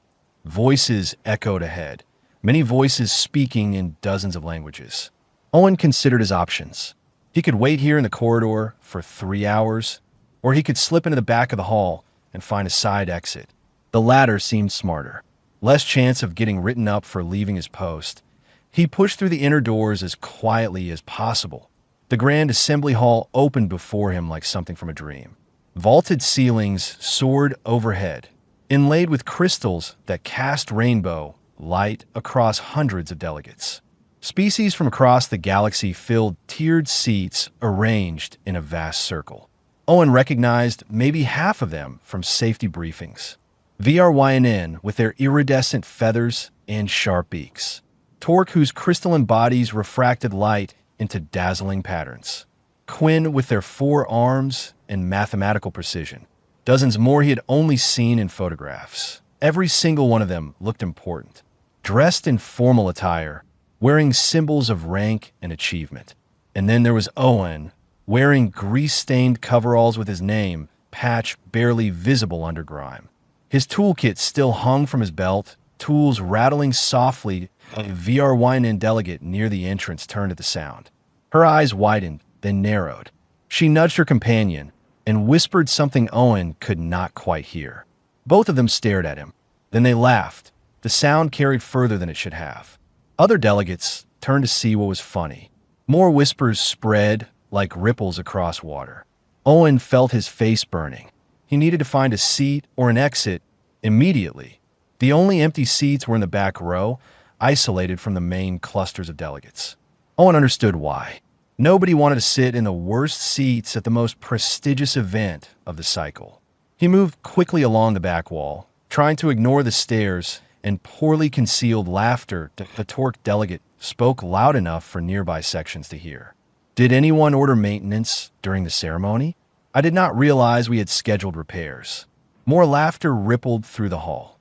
Voices echoed ahead, many voices speaking in dozens of languages. Owen considered his options. He could wait here in the corridor for 3 hours, or he could slip into the back of the hall and find a side exit. The latter seemed smarter. Less chance of getting written up for leaving his post. He pushed through the inner doors as quietly as possible. The Grand Assembly Hall opened before him like something from a dream. Vaulted ceilings soared overhead, inlaid with crystals that cast rainbow light across hundreds of delegates. Species from across the galaxy filled tiered seats arranged in a vast circle. Owen recognized maybe half of them from safety briefings. VRYNN with their iridescent feathers and sharp beaks. Torque, whose crystalline bodies refracted light into dazzling patterns. Quinn with their 4 arms and mathematical precision. Dozens more he had only seen in photographs. Every single one of them looked important. Dressed in formal attire, wearing symbols of rank and achievement. And then there was Owen, wearing grease-stained coveralls with his name, patch barely visible under grime. His toolkit still hung from his belt, tools rattling softly. A VRYNN delegate near the entrance turned at the sound. Her eyes widened, then narrowed. She nudged her companion and whispered something Owen could not quite hear. Both of them stared at him. Then they laughed. The sound carried further than it should have. Other delegates turned to see what was funny. More whispers spread like ripples across water. Owen felt his face burning. He needed to find a seat or an exit immediately. The only empty seats were in the back row, isolated from the main clusters of delegates. Owen understood why. Nobody wanted to sit in the worst seats at the most prestigious event of the cycle. He moved quickly along the back wall, trying to ignore the stares and poorly concealed laughter. The Torque delegate spoke loud enough for nearby sections to hear. Did anyone order maintenance during the ceremony? I did not realize we had scheduled repairs. More laughter rippled through the hall.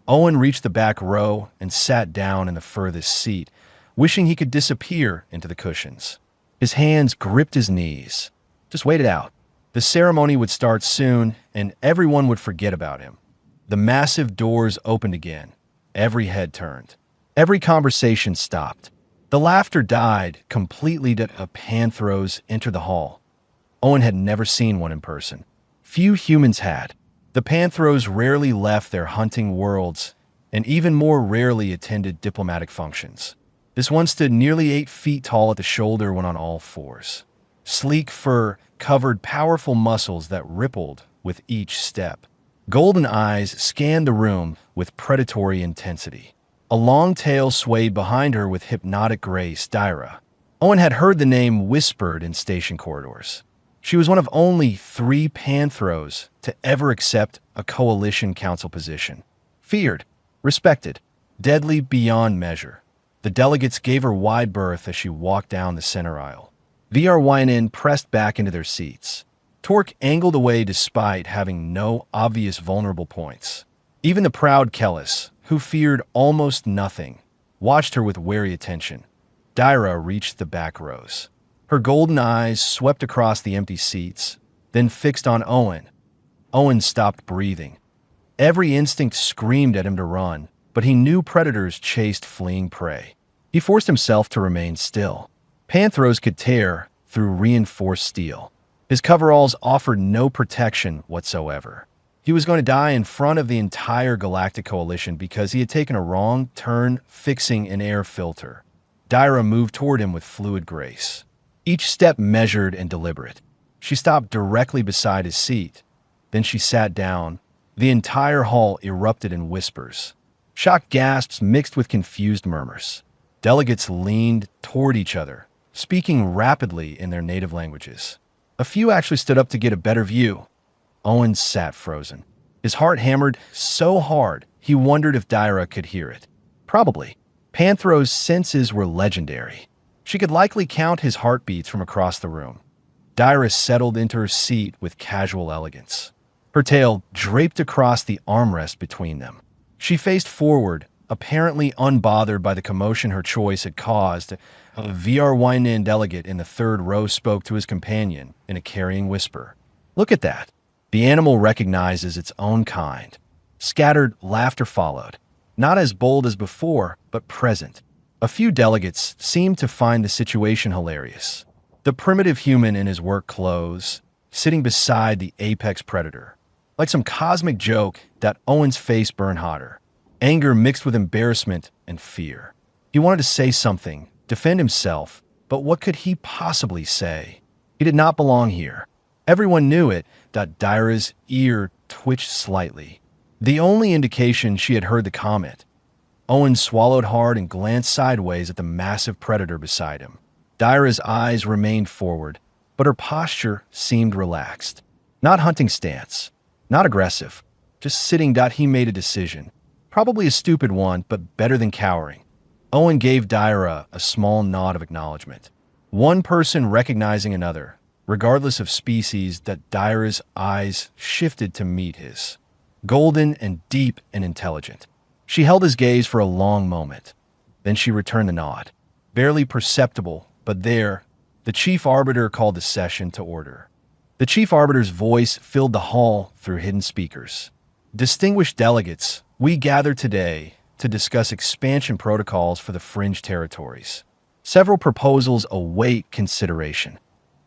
Owen reached the back row and sat down in the furthest seat, wishing he could disappear into the cushions. His hands gripped his knees. Just wait it out. The ceremony would start soon, and everyone would forget about him. The massive doors opened again. Every head turned. Every conversation stopped. The laughter died completely as Panthros entered the hall. Owen had never seen one in person. Few humans had. The Panthros rarely left their hunting worlds, and even more rarely attended diplomatic functions. This one stood nearly 8 feet tall at the shoulder when on all fours. Sleek fur covered powerful muscles that rippled with each step. Golden eyes scanned the room with predatory intensity. A long tail swayed behind her with hypnotic grace. Dyra. Owen had heard the name whispered in station corridors. She was one of only 3 Panthros to ever accept a coalition council position. Feared, respected, deadly beyond measure. The delegates gave her wide berth as she walked down the center aisle. VRYN pressed back into their seats. Torque angled away despite having no obvious vulnerable points. Even the proud Kellis, who feared almost nothing, watched her with wary attention. Dyra reached the back rows. Her golden eyes swept across the empty seats, then fixed on Owen. Owen stopped breathing. Every instinct screamed at him to run, but he knew predators chased fleeing prey. He forced himself to remain still. Panthros could tear through reinforced steel. His coveralls offered no protection whatsoever. He was going to die in front of the entire Galactic Coalition because he had taken a wrong turn fixing an air filter. Dyra moved toward him with fluid grace. Each step measured and deliberate. She stopped directly beside his seat. Then she sat down. The entire hall erupted in whispers. Shocked gasps mixed with confused murmurs. Delegates leaned toward each other, speaking rapidly in their native languages. A few actually stood up to get a better view. Owen sat frozen. His heart hammered so hard he wondered if Dyra could hear it. Probably. Panthros' senses were legendary. She could likely count his heartbeats from across the room. Dyra settled into her seat with casual elegance. Her tail draped across the armrest between them. She faced forward, apparently unbothered by the commotion her choice had caused. A VRYN delegate in the 3rd row spoke to his companion in a carrying whisper. "Look at that." The animal recognizes its own kind. Scattered laughter followed. Not as bold as before, but present. A few delegates seemed to find the situation hilarious. The primitive human in his work clothes, sitting beside the apex predator. Like some cosmic joke, that Owen's face burned hotter. Anger mixed with embarrassment and fear. He wanted to say something, defend himself, but what could he possibly say? He did not belong here. Everyone knew it. Dyra's ear twitched slightly. The only indication she had heard the comment. Owen swallowed hard and glanced sideways at the massive predator beside him. Dyra's eyes remained forward, but her posture seemed relaxed. Not hunting stance, not aggressive, just sitting. He made a decision. Probably a stupid one, but better than cowering. Owen gave Dyra a small nod of acknowledgement. One person recognizing another, regardless of species. Dyra's eyes shifted to meet his. Golden and deep and intelligent. She held his gaze for a long moment. Then she returned the nod. Barely perceptible, but there, the Chief Arbiter called the session to order. The Chief Arbiter's voice filled the hall through hidden speakers. Distinguished delegates, we gather today to discuss expansion protocols for the fringe territories. Several proposals await consideration.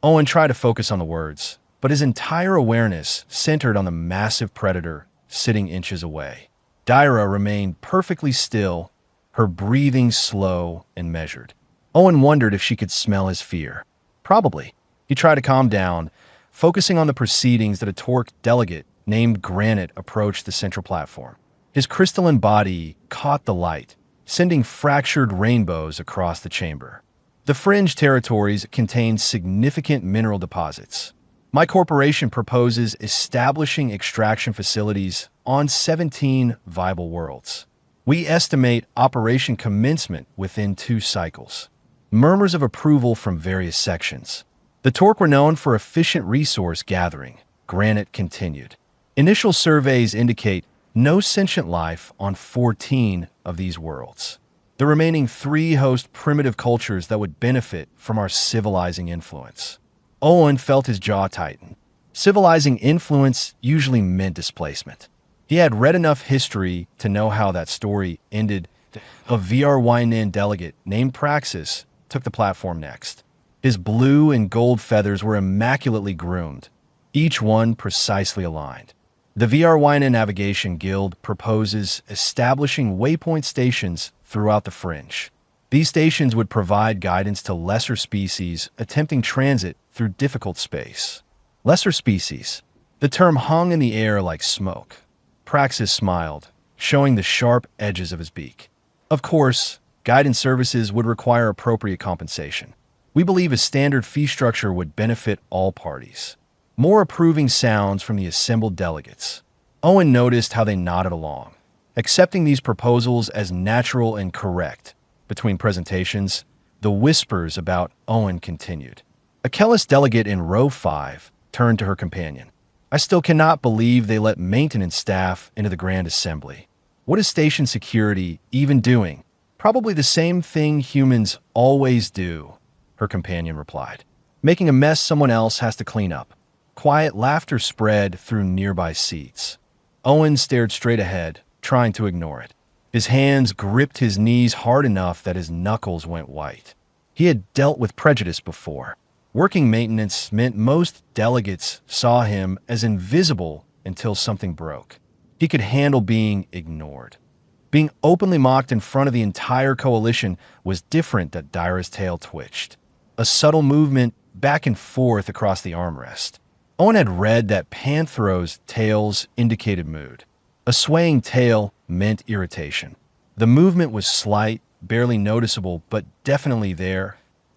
Owen tried to focus on the words, but his entire awareness centered on the massive predator sitting inches away. Dyra remained perfectly still, her breathing slow and measured. Owen wondered if she could smell his fear. Probably. He tried to calm down, focusing on the proceedings that a Torque delegate named Granite approached the central platform. His crystalline body caught the light, sending fractured rainbows across the chamber. The fringe territories contain significant mineral deposits. My corporation proposes establishing extraction facilities on 17 viable worlds. We estimate operation commencement within 2 cycles. Murmurs of approval from various sections. The Torque were known for efficient resource gathering. Granite continued. Initial surveys indicate No sentient life on 14 of these worlds. The remaining 3 host primitive cultures that would benefit from our civilizing influence. Owen felt his jaw tighten. Civilizing influence usually meant displacement. He had read enough history to know how that story ended. A VRYN delegate named Praxis took the platform next. His blue and gold feathers were immaculately groomed, each one precisely aligned. The VRYN Navigation Guild proposes establishing waypoint stations throughout the fringe. These stations would provide guidance to lesser species attempting transit through difficult space. Lesser species. The term hung in the air like smoke. Praxis smiled, showing the sharp edges of his beak. Of course, guidance services would require appropriate compensation. We believe a standard fee structure would benefit all parties. More approving sounds from the assembled delegates. Owen noticed how they nodded along, accepting these proposals as natural and correct. Between presentations, the whispers about Owen continued. A Kellis delegate in row 5 turned to her companion. I still cannot believe they let maintenance staff into the Grand Assembly. What is station security even doing? Probably the same thing humans always do, her companion replied. Making a mess someone else has to clean up. Quiet laughter spread through nearby seats. Owen stared straight ahead, trying to ignore it. His hands gripped his knees hard enough that his knuckles went white. He had dealt with prejudice before. Working maintenance meant most delegates saw him as invisible until something broke. He could handle being ignored. Being openly mocked in front of the entire coalition was different. That Dyra's tail twitched. A subtle movement back and forth across the armrest. Owen had read that Panthros' tails indicated mood. A swaying tail meant irritation. The movement was slight, barely noticeable, but definitely there.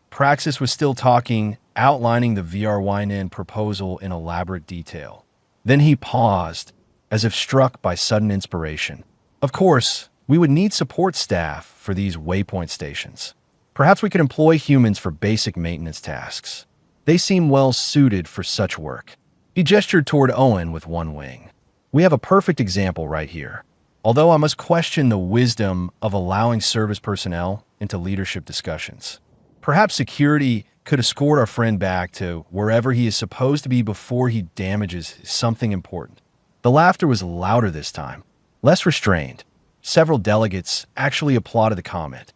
Praxis was still talking, outlining the VRYN proposal in elaborate detail. Then he paused, as if struck by sudden inspiration. Of course, we would need support staff for these waypoint stations. Perhaps we could employ humans for basic maintenance tasks. They seem well suited for such work. He gestured toward Owen with one wing. We have a perfect example right here. Although I must question the wisdom of allowing service personnel into leadership discussions. Perhaps security could escort our friend back to wherever he is supposed to be before he damages something important. The laughter was louder this time, less restrained. Several delegates actually applauded the comment.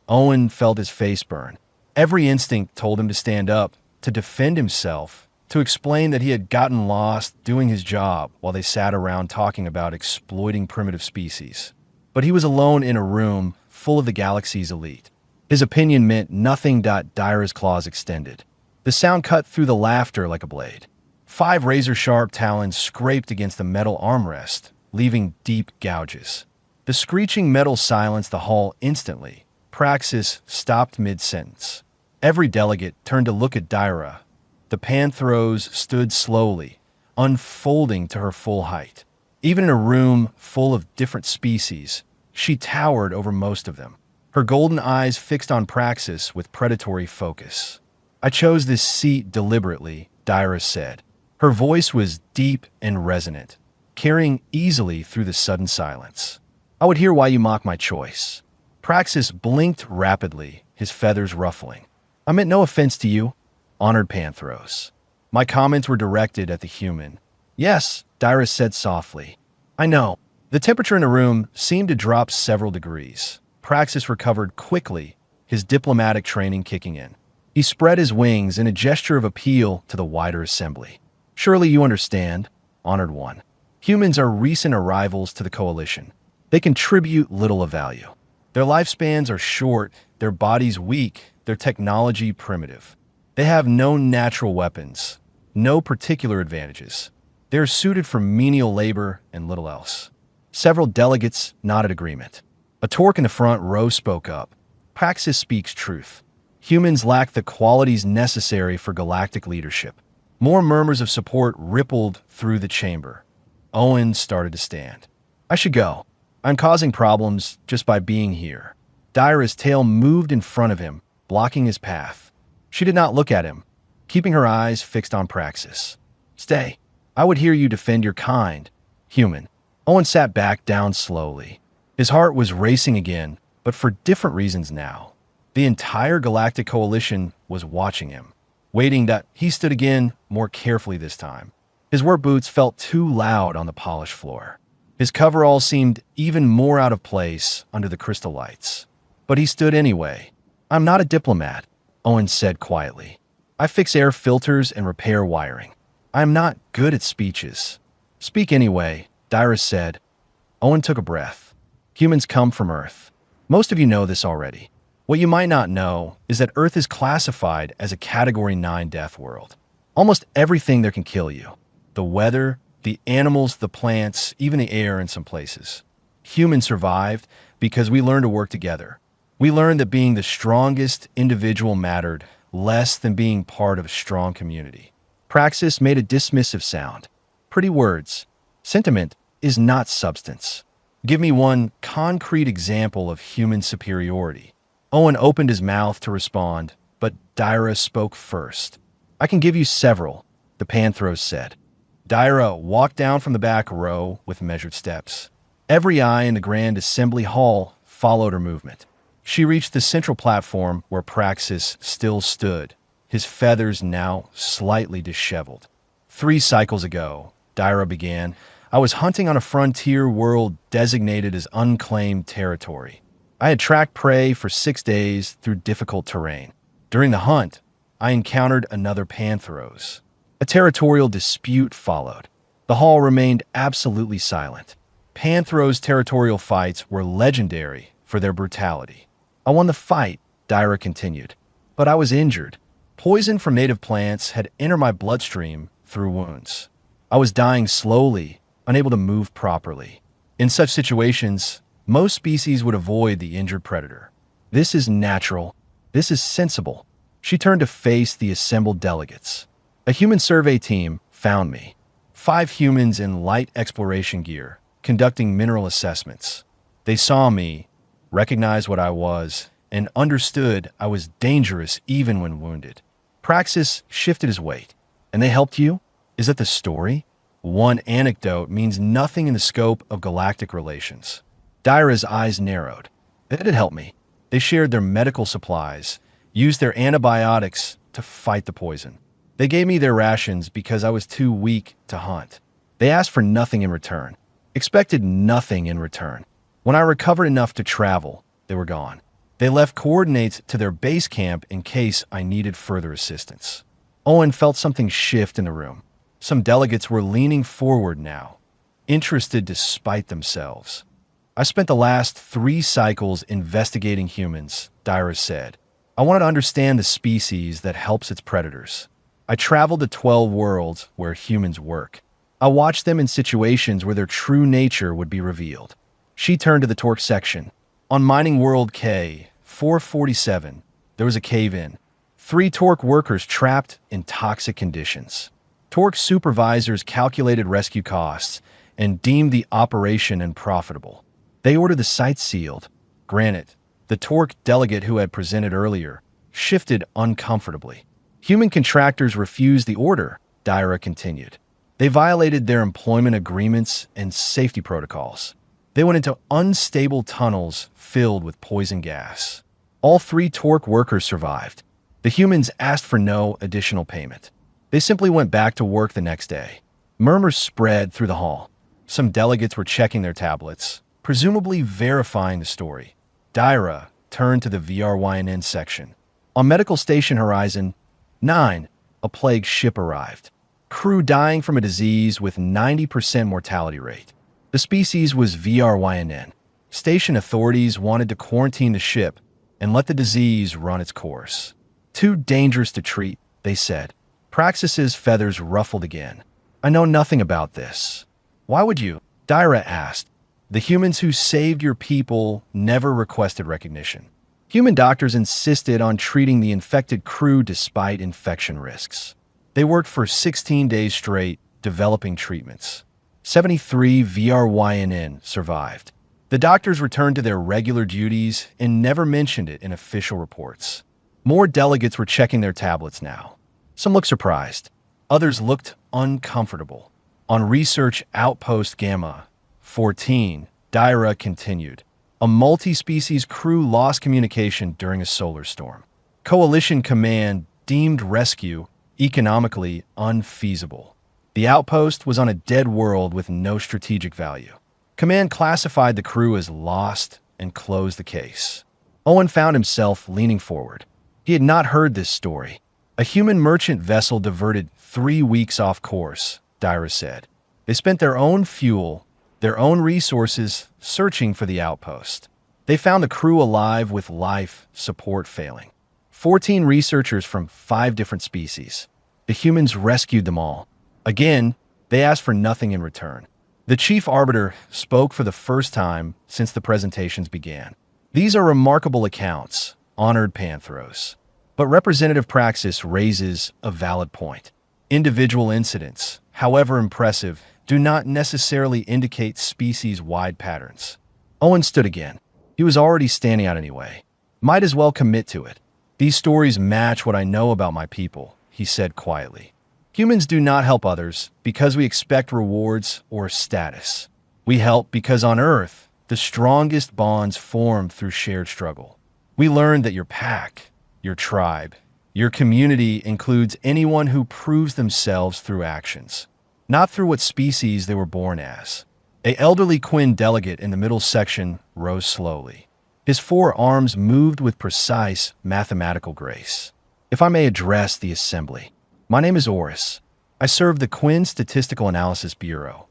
Owen felt his face burn. Every instinct told him to stand up, to defend himself, to explain that he had gotten lost doing his job while they sat around talking about exploiting primitive species. But he was alone in a room full of the galaxy's elite. His opinion meant nothing. Dyra's claws extended. The sound cut through the laughter like a blade. 5 razor-sharp talons scraped against the metal armrest, leaving deep gouges. The screeching metal silenced the hall instantly. Praxis stopped mid-sentence. Every delegate turned to look at Dyra. The Panthros stood slowly, unfolding to her full height. Even in a room full of different species, she towered over most of them. Her golden eyes fixed on Praxis with predatory focus. I chose this seat deliberately, Dyra said. Her voice was deep and resonant, carrying easily through the sudden silence. I would hear why you mock my choice. Praxis blinked rapidly, his feathers ruffling. I meant no offense to you, honored Panthros. My comments were directed at the human. Yes, Dyra said softly. I know. The temperature in the room seemed to drop several degrees. Praxis recovered quickly, his diplomatic training kicking in. He spread his wings in a gesture of appeal to the wider assembly. Surely you understand, honored one. Humans are recent arrivals to the coalition. They contribute little of value. Their lifespans are short, their bodies weak, their technology primitive. They have no natural weapons, no particular advantages. They are suited for menial labor and little else. Several delegates nodded agreement. A Torque in the front row spoke up. Praxis speaks truth. Humans lack the qualities necessary for galactic leadership. More murmurs of support rippled through the chamber. Owen started to stand. I should go. I'm causing problems just by being here. Dyra's tail moved in front of him, blocking his path. She did not look at him, keeping her eyes fixed on Praxis. Stay. I would hear you defend your kind, human. Owen sat back down slowly. His heart was racing again, but for different reasons now. The entire Galactic Coalition was watching him, waiting that he stood again more carefully this time. His work boots felt too loud on the polished floor. His coverall seemed even more out of place under the crystal lights. But he stood anyway. "I'm not a diplomat," Owen said quietly. "I fix air filters and repair wiring. I'm not good at speeches." "Speak anyway," Dyra said. Owen took a breath. "Humans come from Earth. Most of you know this already. What you might not know is that Earth is classified as a Category 9 death world. Almost everything there can kill you. The weather, the animals, the plants, even the air in some places. Humans survived because we learned to work together. We learned that being the strongest individual mattered less than being part of a strong community." Praxis made a dismissive sound. "Pretty words. Sentiment is not substance. Give me one concrete example of human superiority." Owen opened his mouth to respond, but Dyra spoke first. "I can give you several," the Panthros said. Dyra walked down from the back row with measured steps. Every eye in the Grand Assembly Hall followed her movement. She reached the central platform where Praxis still stood, his feathers now slightly disheveled. "3 cycles ago," Dyra began, "I was hunting on a frontier world designated as unclaimed territory. I had tracked prey for 6 days through difficult terrain. During the hunt, I encountered another Panthros. A territorial dispute followed. The hall remained absolutely silent. Panthros' territorial fights were legendary for their brutality. I won the fight," Dyra continued, "but I was injured. Poison from native plants had entered my bloodstream through wounds. I was dying slowly, unable to move properly. In such situations, most species would avoid the injured predator. This is natural. This is sensible." She turned to face the assembled delegates. "A human survey team found me. 5 humans in light exploration gear, conducting mineral assessments. They saw me, recognized what I was, and understood I was dangerous even when wounded. Praxis shifted his weight. And they helped you? Is that the story? One anecdote means nothing in the scope of galactic relations." Dyra's eyes narrowed. "They did help me. They shared their medical supplies, used their antibiotics to fight the poison. They gave me their rations because I was too weak to hunt. They asked for nothing in return, expected nothing in return. When I recovered enough to travel, they were gone. They left coordinates to their base camp in case I needed further assistance." Owen felt something shift in the room. Some delegates were leaning forward now, interested despite themselves. "I spent the last 3 cycles investigating humans," Dyra said. "I wanted to understand the species that helps its predators. I traveled to 12 worlds where humans work. I watched them in situations where their true nature would be revealed." She turned to the Torque section. "On Mining World K, 447, there was a cave-in. 3 Torque workers trapped in toxic conditions. Torque supervisors calculated rescue costs and deemed the operation unprofitable. They ordered the site sealed. Granted, the Torque delegate who had presented earlier shifted uncomfortably. Human contractors refused the order," Dyra continued. "They violated their employment agreements and safety protocols. They went into unstable tunnels filled with poison gas. All 3 Torque workers survived. The humans asked for no additional payment. They simply went back to work the next day." Murmurs spread through the hall. Some delegates were checking their tablets, presumably verifying the story. Dyra turned to the VRYNN section. "On Medical Station Horizon 9, a plague ship arrived. Crew dying from a disease with 90% mortality rate. The species was VRYNN. Station authorities wanted to quarantine the ship and let the disease run its course. Too dangerous to treat, they said." Praxis's feathers ruffled again. "I know nothing about this." "Why would you?" Dyra asked. "The humans who saved your people never requested recognition. Human doctors insisted on treating the infected crew despite infection risks. They worked for 16 days straight, developing treatments. 73 VRYNN survived. The doctors returned to their regular duties and never mentioned it in official reports." More delegates were checking their tablets now. Some looked surprised. Others looked uncomfortable. "On Research Outpost Gamma, 14, Daira continued. A multi-species crew lost communication during a solar storm. Coalition Command deemed rescue economically unfeasible. The outpost was on a dead world with no strategic value. Command classified the crew as lost and closed the case. Owen found himself leaning forward. He had not heard this story. A human merchant vessel diverted 3 weeks off course, Daira said. They spent their own fuel, their own resources, searching for the outpost. They found the crew alive with life support failing. 14 researchers from 5 different species. The humans rescued them all. Again, they asked for nothing in return. The chief arbiter spoke for the first time since the presentations began. These are remarkable accounts, honored Panthros. But representative praxis raises a valid point. Individual incidents, however impressive, do not necessarily indicate species-wide patterns. Owen stood again. He was already standing out anyway. Might as well commit to it. These stories match what I know about my people, he said quietly. Humans do not help others because we expect rewards or status. We help because on Earth, the strongest bonds form through shared struggle. We learned that your pack, your tribe, your community includes anyone who proves themselves through actions, not through what species they were born as. An elderly Quinn delegate in the middle section rose slowly. His 4 arms moved with precise mathematical grace. If I may address the assembly, my name is Oris. I serve the Quinn Statistical Analysis Bureau.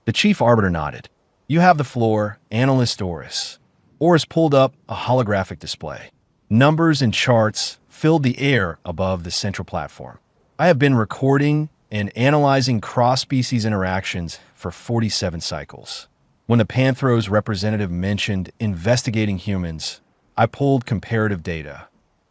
The chief arbiter nodded. You have the floor, Analyst Oris. Oris pulled up a holographic display. Numbers and charts filled the air above the central platform. I have been recording and analyzing cross-species interactions for 47 cycles. When the Panthros representative mentioned investigating humans, I pulled comparative data.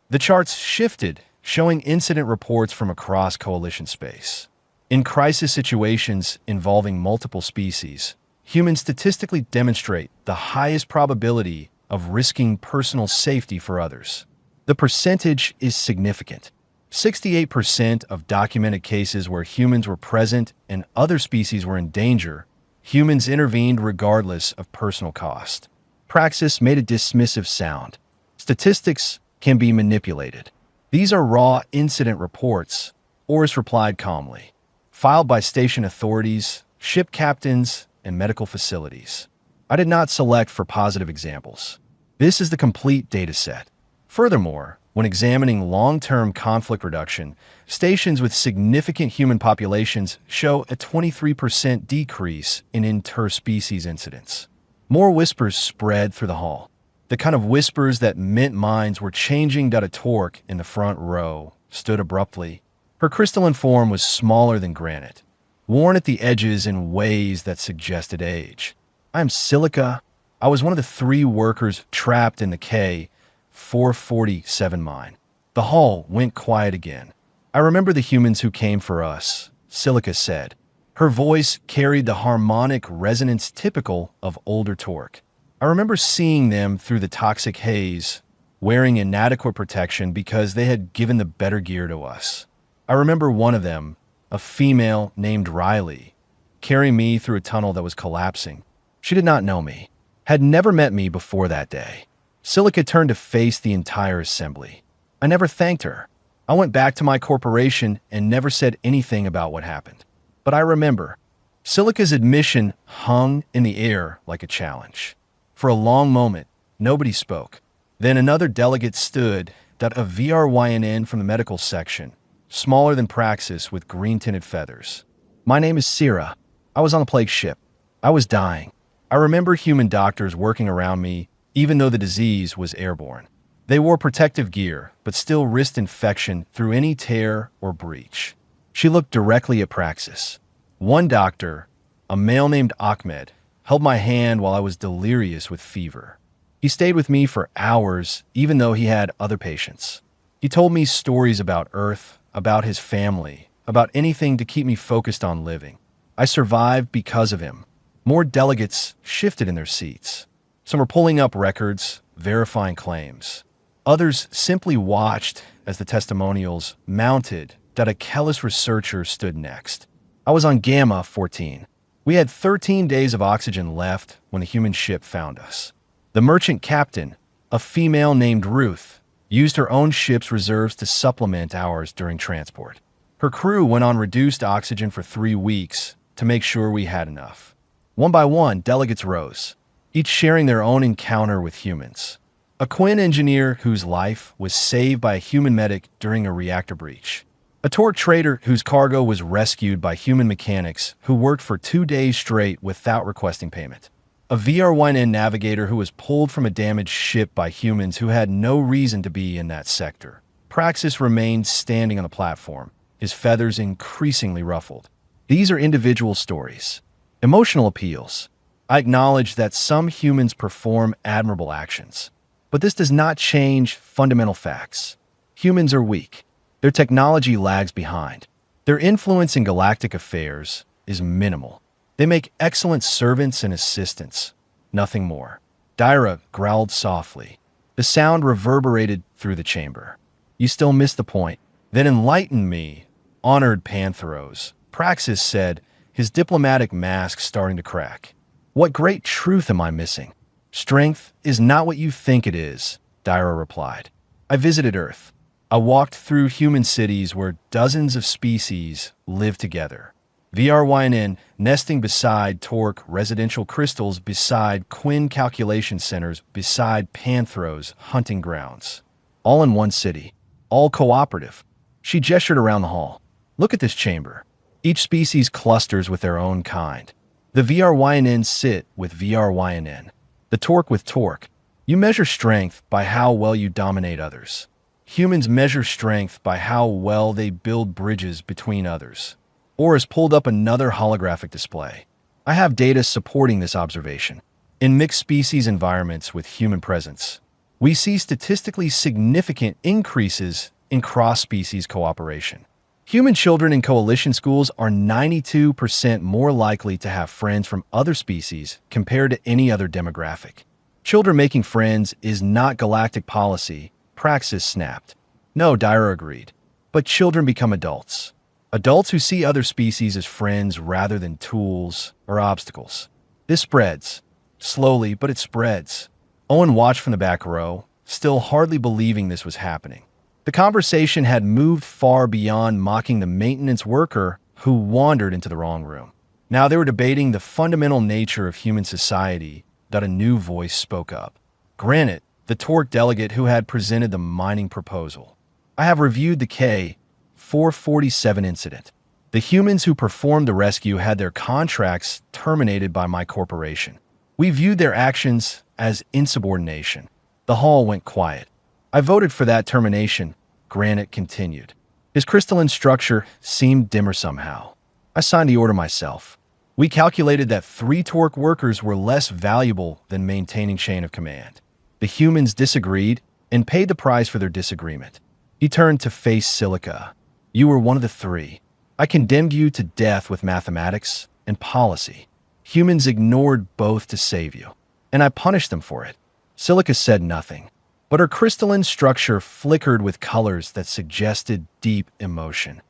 The charts shifted, showing incident reports from across coalition space. In crisis situations involving multiple species, humans statistically demonstrate the highest probability of risking personal safety for others. The percentage is significant. 68% of documented cases where humans were present and other species were in danger, humans intervened regardless of personal cost. Praxis made a dismissive sound. Statistics can be manipulated. These are raw incident reports, Oris replied calmly, filed by station authorities, ship captains, and medical facilities. I did not select for positive examples. This is the complete data set. Furthermore, when examining long-term conflict reduction, stations with significant human populations show a 23% decrease in interspecies incidents. More whispers spread through the hall. The kind of whispers that meant minds were changing. Torque in the front row stood abruptly. Her crystalline form was smaller than granite, worn at the edges in ways that suggested age. I am Silica. I was one of the 3 workers trapped in the K-447 mine. The hall went quiet again. I remember the humans who came for us, Silica said. Her voice carried the harmonic resonance typical of older Torque. I remember seeing them through the toxic haze, wearing inadequate protection because they had given the better gear to us. I remember one of them, a female named Riley, carrying me through a tunnel that was collapsing. She did not know me, had never met me before that day. Silica turned to face the entire assembly. I never thanked her. I went back to my corporation and never said anything about what happened. But I remember. Silica's admission hung in the air like a challenge. For a long moment, nobody spoke. Then another delegate stood, a VRYNN from the medical section, smaller than Praxis with green-tinted feathers. My name is Sira. I was on the plague ship. I was dying. I remember human doctors working around me, even though the disease was airborne. They wore protective gear, but still risked infection through any tear or breach. She looked directly at Praxis. One doctor, a male named Ahmed, held my hand while I was delirious with fever. He stayed with me for hours, even though he had other patients. He told me stories about Earth, about his family, about anything to keep me focused on living. I survived because of him. More delegates shifted in their seats. Some were pulling up records, verifying claims. Others simply watched as the testimonials mounted. A Kellis researcher stood next. I was on Gamma 14. We had 13 days of oxygen left when the human ship found us. The merchant captain, a female named Ruth, used her own ship's reserves to supplement ours during transport. Her crew went on reduced oxygen for 3 weeks to make sure we had enough. One by one, delegates rose, each sharing their own encounter with humans. A Quinn engineer whose life was saved by a human medic during a reactor breach. A Torque trader whose cargo was rescued by human mechanics who worked for 2 days straight without requesting payment. A VRYN navigator who was pulled from a damaged ship by humans who had no reason to be in that sector. Praxis remained standing on the platform, his feathers increasingly ruffled. These are individual stories, emotional appeals. I acknowledge that some humans perform admirable actions, but this does not change fundamental facts. Humans are weak. Their technology lags behind. Their influence in galactic affairs is minimal. They make excellent servants and assistants, nothing more. Dyra growled softly. The sound reverberated through the chamber. You still miss the point. Then enlighten me, honored Pantheros, Praxis said, his diplomatic mask starting to crack. What great truth am I missing? Strength is not what you think it is, Dyra replied. I visited Earth. I walked through human cities where dozens of species live together. VRYN nesting beside Torque residential crystals beside Quinn calculation centers beside Pantheros hunting grounds. All in one city. All cooperative. She gestured around the hall. Look at this chamber. Each species clusters with their own kind. The VRYN sit with VRYN. The Torque with Torque. You measure strength by how well you dominate others. Humans measure strength by how well they build bridges between others. Or has pulled up another holographic display. I have data supporting this observation. In mixed species environments with human presence, we see statistically significant increases in cross-species cooperation. Human children in coalition schools are 92% more likely to have friends from other species compared to any other demographic. Children making friends is not galactic policy, Praxis snapped. No, Dyra agreed. But children become adults. Adults who see other species as friends rather than tools or obstacles. This spreads. Slowly, but it spreads. Owen watched from the back row, still hardly believing this was happening. The conversation had moved far beyond mocking the maintenance worker who wandered into the wrong room. Now they were debating the fundamental nature of human society that a new voice spoke up. Granite, the Torque delegate who had presented the mining proposal. I have reviewed the K-447 incident. The humans who performed the rescue had their contracts terminated by my corporation. We viewed their actions as insubordination. The hall went quiet. I voted for that termination, Granite continued. His crystalline structure seemed dimmer somehow. I signed the order myself. We calculated that 3 Torque workers were less valuable than maintaining chain of command. The humans disagreed and paid the price for their disagreement. He turned to face Silica. You were one of the 3. I condemned you to death with mathematics and policy. Humans ignored both to save you, and I punished them for it. Silica said nothing, but her crystalline structure flickered with colors that suggested deep emotion.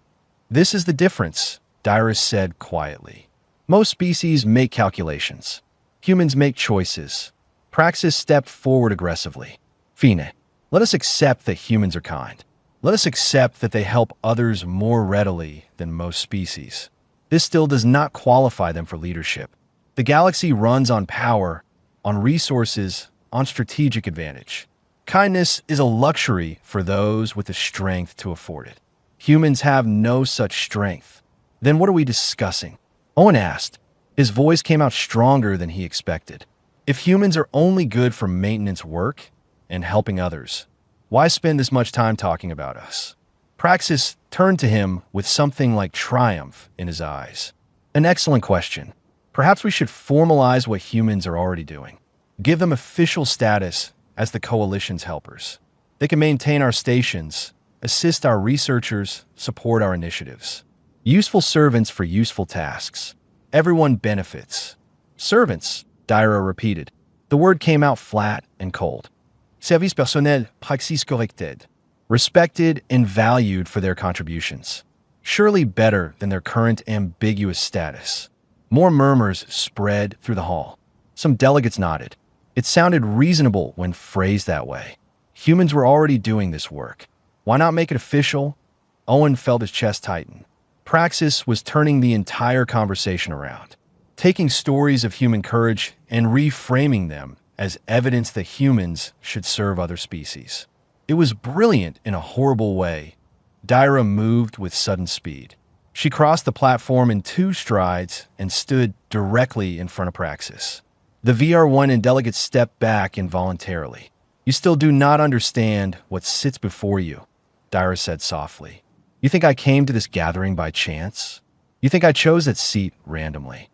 This is the difference, Dyra said quietly. Most species make calculations. Humans make choices. Praxis stepped forward aggressively. Fine, let us accept that humans are kind. Let us accept that they help others more readily than most species. This still does not qualify them for leadership. The galaxy runs on power, on resources, on strategic advantage. Kindness is a luxury for those with the strength to afford it. Humans have no such strength. Then what are we discussing? Owen asked. His voice came out stronger than he expected. If humans are only good for maintenance work and helping others, why spend this much time talking about us? Praxis turned to him with something like triumph in his eyes. An excellent question. Perhaps we should formalize what humans are already doing. Give them official status as the coalition's helpers. They can maintain our stations, assist our researchers, support our initiatives. Useful servants for useful tasks. Everyone benefits. Servants, Dyra repeated. The word came out flat and cold. Service personnel, praxis corrected. Respected and valued for their contributions. Surely better than their current ambiguous status. More murmurs spread through the hall. Some delegates nodded. It sounded reasonable when phrased that way. Humans were already doing this work. Why not make it official? Owen felt his chest tighten. Praxis was turning the entire conversation around, taking stories of human courage and reframing them as evidence that humans should serve other species. It was brilliant in a horrible way. Dyra moved with sudden speed. She crossed the platform in 2 strides and stood directly in front of Praxis. The VR1 and delegates stepped back involuntarily. "You still do not understand what sits before you," Dyra said softly. "You think I came to this gathering by chance? You think I chose that seat randomly?"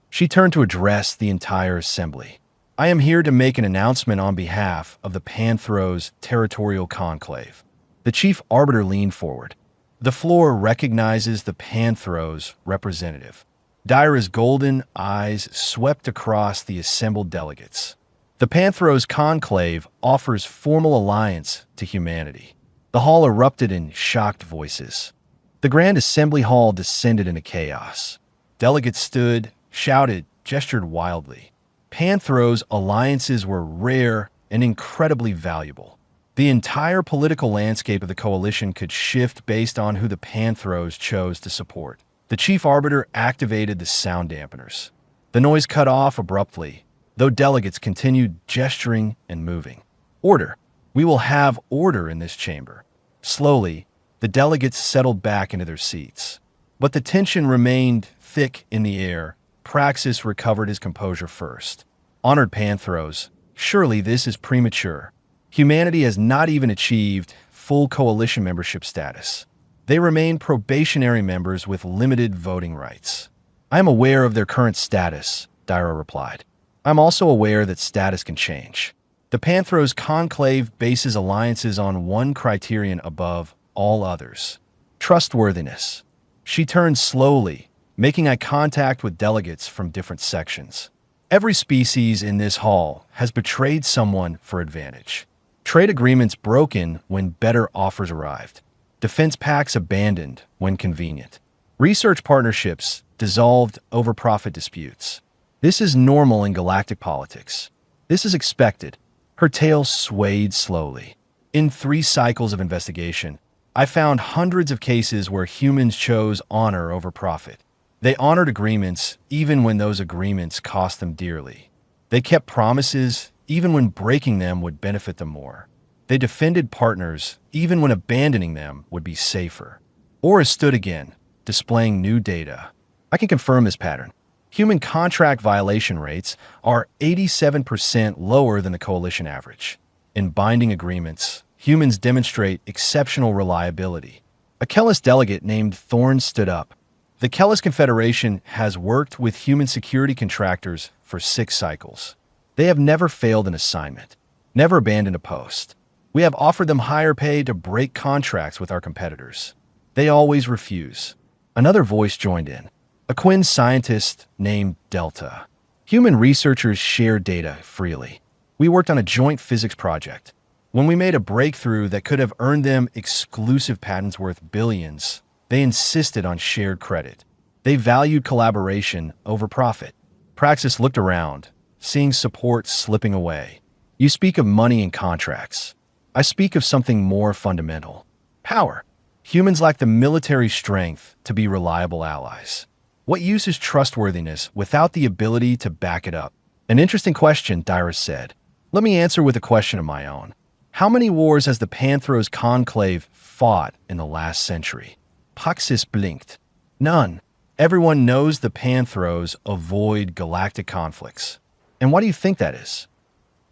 She turned to address the entire assembly. "I am here to make an announcement on behalf of the Panthros Territorial Conclave." The chief arbiter leaned forward. "The floor recognizes the Panthros representative." Dyra's golden eyes swept across the assembled delegates. "The Panthros Conclave offers formal alliance to humanity." The hall erupted in shocked voices. The Grand Assembly Hall descended into chaos. Delegates stood, shouted, gestured wildly. Panthros alliances were rare and incredibly valuable. The entire political landscape of the coalition could shift based on who the Panthros chose to support. The chief arbiter activated the sound dampeners. The noise cut off abruptly, though delegates continued gesturing and moving. "Order. We will have order in this chamber." Slowly, the delegates settled back into their seats. But the tension remained thick in the air. Praxis recovered his composure first. "Honored Panthros, surely this is premature. Humanity has not even achieved full coalition membership status. They remain probationary members with limited voting rights." "I am aware of their current status," Dyra replied. "I'm also aware that status can change. The Panthros Conclave bases alliances on one criterion above all others: trustworthiness." She turned slowly, making eye contact with delegates from different sections. "Every species in this hall has betrayed someone for advantage. Trade agreements broken when better offers arrived. Defense pacts abandoned when convenient. Research partnerships dissolved over profit disputes. This is normal in galactic politics. This is expected." Her tail swayed slowly. "In 3 cycles of investigation, I found hundreds of cases where humans chose honor over profit. They honored agreements even when those agreements cost them dearly. They kept promises even when breaking them would benefit them more. They defended partners even when abandoning them would be safer." Aura stood again, displaying new data. "I can confirm this pattern. Human contract violation rates are 87% lower than the coalition average. In binding agreements, humans demonstrate exceptional reliability." A Kellis delegate named Thorne stood up. "The Kellis Confederation has worked with human security contractors for 6 cycles. They have never failed an assignment, never abandoned a post. We have offered them higher pay to break contracts with our competitors. They always refuse." Another voice joined in. A Quinn scientist named Delta. "Human researchers share data freely. We worked on a joint physics project. When we made a breakthrough that could have earned them exclusive patents worth billions, they insisted on shared credit. They valued collaboration over profit." Praxis looked around, seeing support slipping away. "You speak of money and contracts. I speak of something more fundamental: power. Humans lack the military strength to be reliable allies. What use is trustworthiness without the ability to back it up?" "An interesting question," Dyra said. "Let me answer with a question of my own. How many wars has the Panthros Conclave fought in the last century?" Praxis blinked. "None. Everyone knows the Panthros avoid galactic conflicts." "And why do you think that is?"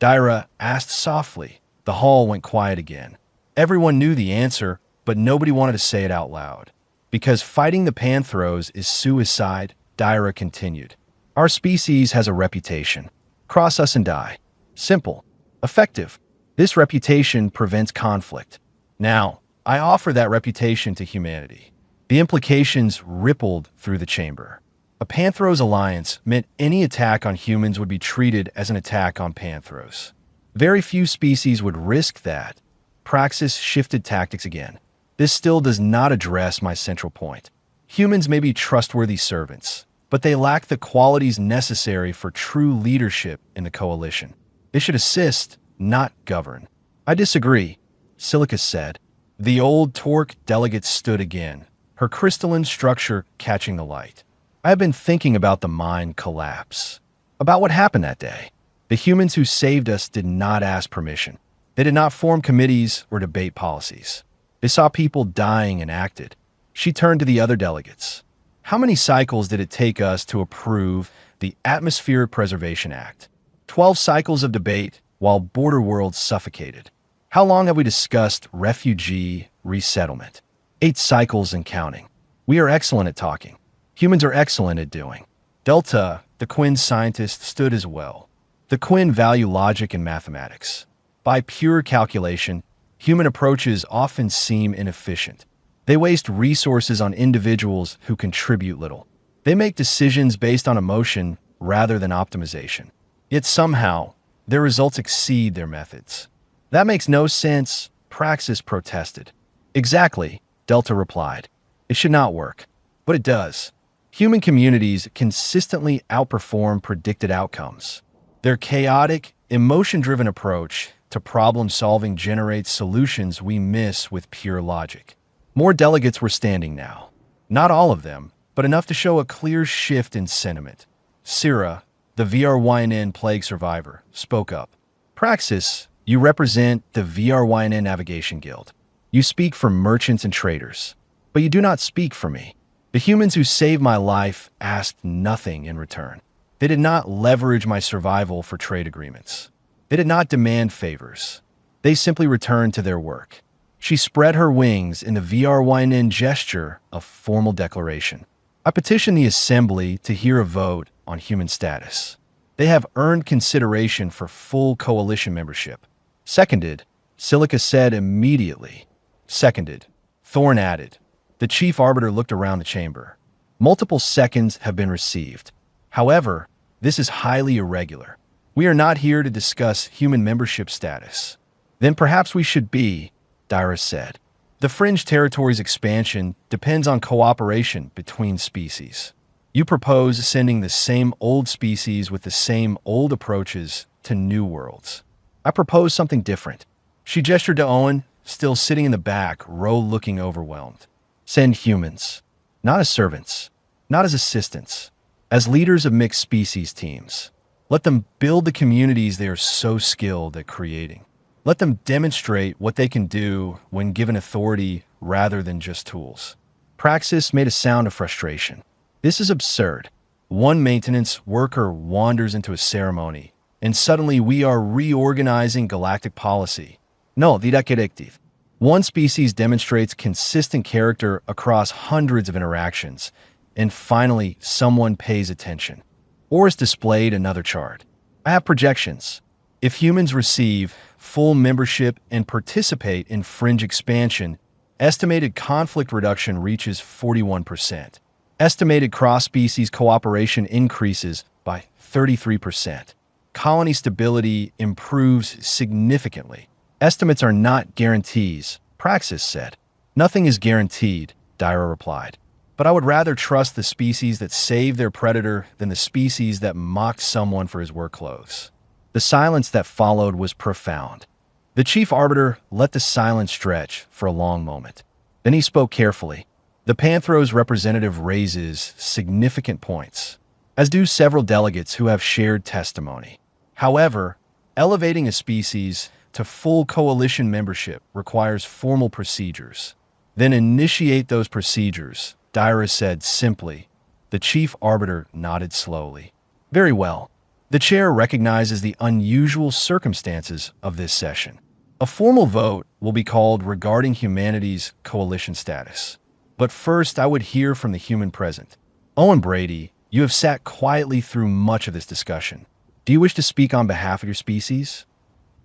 Dyra asked softly. The hall went quiet again. Everyone knew the answer, but nobody wanted to say it out loud. "Because fighting the Panthros is suicide," Dyra continued. "Our species has a reputation. Cross us and die. Simple. Effective. This reputation prevents conflict. Now, I offer that reputation to humanity." The implications rippled through the chamber. A Panthros alliance meant any attack on humans would be treated as an attack on Panthros. Very few species would risk that. Praxis shifted tactics again. "This still does not address my central point. Humans may be trustworthy servants. but they lack the qualities necessary for true leadership in the coalition. They should assist, not govern. I disagree, Silicus said. The old Torque delegate stood again, her crystalline structure catching the light. I have been thinking about the mind collapse, about what happened that day. The humans who saved us did not ask permission. They did not form committees or debate policies. They saw people dying and acted. She turned to the other delegates. How many cycles did it take us to approve the Atmospheric Preservation Act? 12 cycles of debate while border worlds suffocated. How long have we discussed refugee resettlement? 8 cycles and counting. We are excellent at talking. Humans are excellent at doing. Delta, the Quinn scientist, stood as well. The Quinn value logic and mathematics. By pure calculation, human approaches often seem inefficient. They waste resources on individuals who contribute little. They make decisions based on emotion rather than optimization. Yet somehow, their results exceed their methods. That makes no sense, Praxis protested. Exactly, Delta replied. It should not work. But it does. Human communities consistently outperform predicted outcomes. Their chaotic, emotion-driven approach to problem-solving generates solutions we miss with pure logic. More delegates were standing now. Not all of them, but enough to show a clear shift in sentiment. Syrah, the VRYNN plague survivor, spoke up. Praxis, you represent the VRYNN Navigation Guild. You speak for merchants and traders, but you do not speak for me. The humans who saved my life asked nothing in return. They did not leverage my survival for trade agreements. They did not demand favors. They simply returned to their work. She spread her wings in the VRYNN gesture of formal declaration. I petition the Assembly to hear a vote on human status. They have earned consideration for full coalition membership. Seconded, Silica said immediately. Seconded. Thorn added. The chief arbiter looked around the chamber. Multiple seconds have been received. However, this is highly irregular. We are not here to discuss human membership status. Then perhaps we should be, Dyrus said. The fringe territory's expansion depends on cooperation between species. You propose sending the same old species with the same old approaches to new worlds. I propose something different. She gestured to Owen, still sitting in the back, row looking overwhelmed. Send humans, not as servants, not as assistants, as leaders of mixed species teams. Let them build the communities they are so skilled at creating. Let them demonstrate what they can do when given authority rather than just tools. Praxis made a sound of frustration. This is absurd. One maintenance worker wanders into a ceremony, and suddenly we are reorganizing galactic policy. No, the directive. One species demonstrates consistent character across hundreds of interactions, and finally someone pays attention. Or is displayed another chart. I have projections. If humans receive full membership and participate in fringe expansion, estimated conflict reduction reaches 41%. Estimated cross-species cooperation increases by 33%. Colony stability improves significantly. Estimates are not guarantees, Praxis said. Nothing is guaranteed, Dyra replied. But I would rather trust the species that saved their predator than the species that mocked someone for his work clothes. The silence that followed was profound. The chief arbiter let the silence stretch for a long moment. Then he spoke carefully. The Panthros representative raises significant points, as do several delegates who have shared testimony. However, elevating a species to full coalition membership requires formal procedures. Then initiate those procedures, Dyra said simply. The chief arbiter nodded slowly. Very well. The chair recognizes the unusual circumstances of this session. A formal vote will be called regarding humanity's coalition status. But first, I would hear from the human present. Owen Brady, you have sat quietly through much of this discussion. Do you wish to speak on behalf of your species?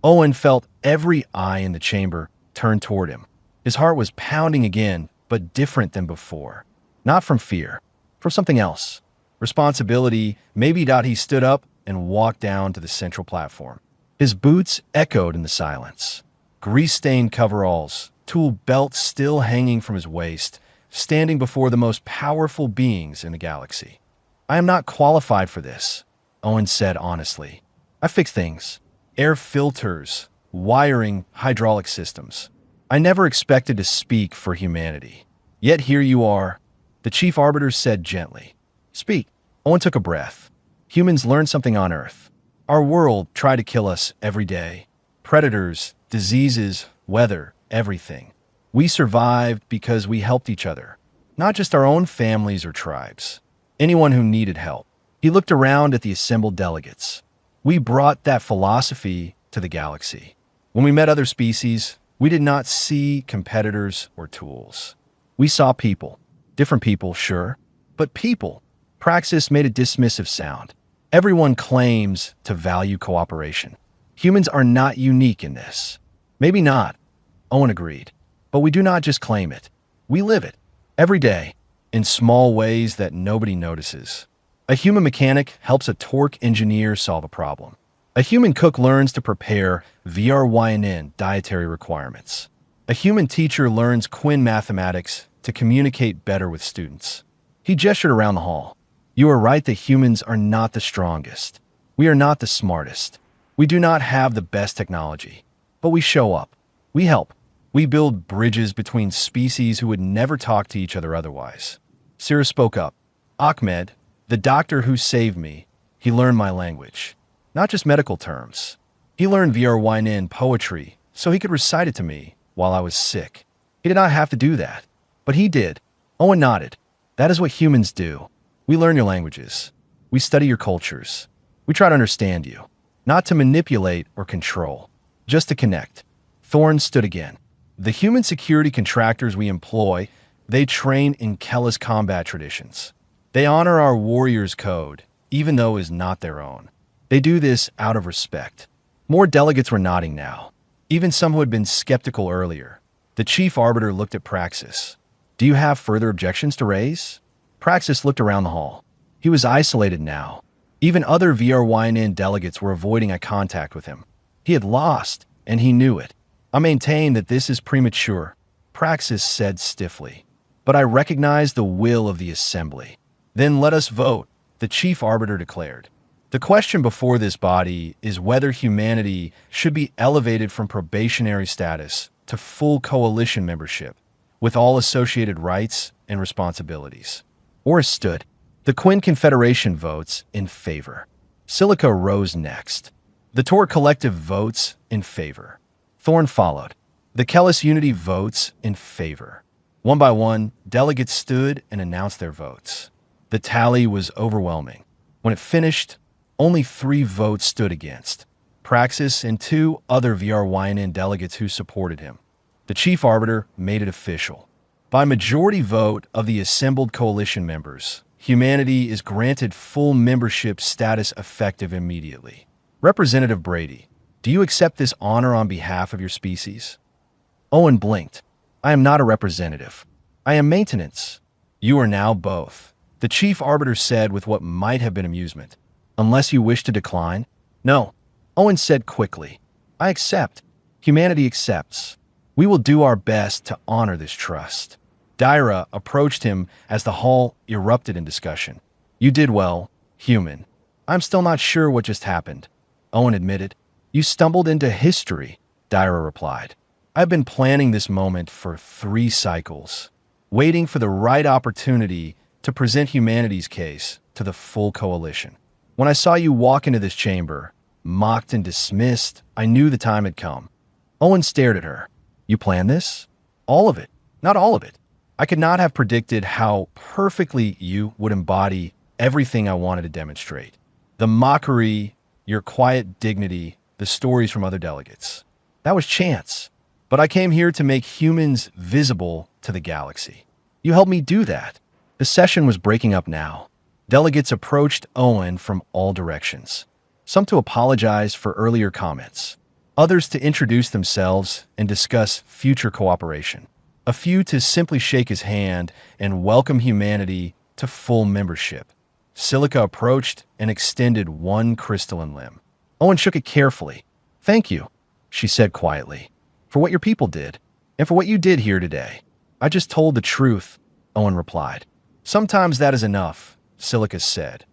Owen felt every eye in the chamber turn toward him. His heart was pounding again, but different than before. Not from fear, from something else. Responsibility, maybe. He stood up and walked down to the central platform. His boots echoed in the silence. Grease-stained coveralls, tool belt still hanging from his waist, standing before the most powerful beings in the galaxy. I am not qualified for this, Owen said honestly. I fix things. Air filters, wiring, hydraulic systems. I never expected to speak for humanity. Yet here you are, the chief arbiter said gently. Speak. Owen took a breath. Humans learn something on Earth. Our world tried to kill us every day. Predators, diseases, weather, everything. We survived because we helped each other, not just our own families or tribes. Anyone who needed help. He looked around at the assembled delegates. We brought that philosophy to the galaxy. When we met other species, we did not see competitors or tools. We saw people. Different people, sure, but people. Praxis made a dismissive sound. Everyone claims to value cooperation. Humans are not unique in this. Maybe not, Owen agreed. But we do not just claim it. We live it. Every day, in small ways that nobody notices. A human mechanic helps a torque engineer solve a problem. A human cook learns to prepare VRYNN dietary requirements. A human teacher learns Quinn mathematics to communicate better with students. He gestured around the hall. You are right that humans are not the strongest. We are not the smartest. We do not have the best technology. But we show up. We help. We build bridges between species who would never talk to each other otherwise. Sira spoke up. Ahmed, the doctor who saved me, he learned my language. Not just medical terms. He learned VRYNN poetry so he could recite it to me while I was sick. He did not have to do that, but he did. Owen nodded. That is what humans do. We learn your languages. We study your cultures. We try to understand you. Not to manipulate or control, just to connect. Thorne stood again. The human security contractors we employ, they train in Kellis combat traditions. They honor our warriors' code, even though it is not their own. They do this out of respect. More delegates were nodding now, even some who had been skeptical earlier. The chief arbiter looked at Praxis. Do you have further objections to raise? Praxis looked around the hall. He was isolated now. Even other VRYNN delegates were avoiding eye contact with him. He had lost, and he knew it. I maintain that this is premature, Praxis said stiffly. But I recognize the will of the assembly. Then let us vote, the chief arbiter declared. The question before this body is whether humanity should be elevated from probationary status to full coalition membership, with all associated rights and responsibilities. Or stood. The Quinn Confederation votes in favor. Silica rose next. The Tor Collective votes in favor. Thorne followed. The Kellis Unity votes in favor. One by one, delegates stood and announced their votes. The tally was overwhelming. When it finished, only 3 votes stood against. Praxis and 2 other VRYNN delegates who supported him. The chief arbiter made it official. By majority vote of the assembled coalition members, humanity is granted full membership status effective immediately. Representative Brady, do you accept this honor on behalf of your species? Owen blinked. I am not a representative. I am maintenance. You are now both, the chief arbiter said with what might have been amusement. Unless you wish to decline? No. Owen said quickly. I accept. Humanity accepts. We will do our best to honor this trust. Dyra approached him as the hall erupted in discussion. You did well, human. I'm still not sure what just happened, Owen admitted. You stumbled into history, Dyra replied. I've been planning this moment for 3 cycles, waiting for the right opportunity to present humanity's case to the full coalition. When I saw you walk into this chamber, mocked and dismissed, I knew the time had come. Owen stared at her. You planned this? All of it. Not all of it. I could not have predicted how perfectly you would embody everything I wanted to demonstrate. The mockery, your quiet dignity, the stories from other delegates. That was chance. But I came here to make humans visible to the galaxy. You helped me do that. The session was breaking up now. Delegates approached Owen from all directions. Some to apologize for earlier comments. Others to introduce themselves and discuss future cooperation. A few to simply shake his hand and welcome humanity to full membership. Silica approached and extended one crystalline limb. Owen shook it carefully. Thank you, she said quietly, for what your people did, and for what you did here today. I just told the truth, Owen replied. Sometimes that is enough, Silica said.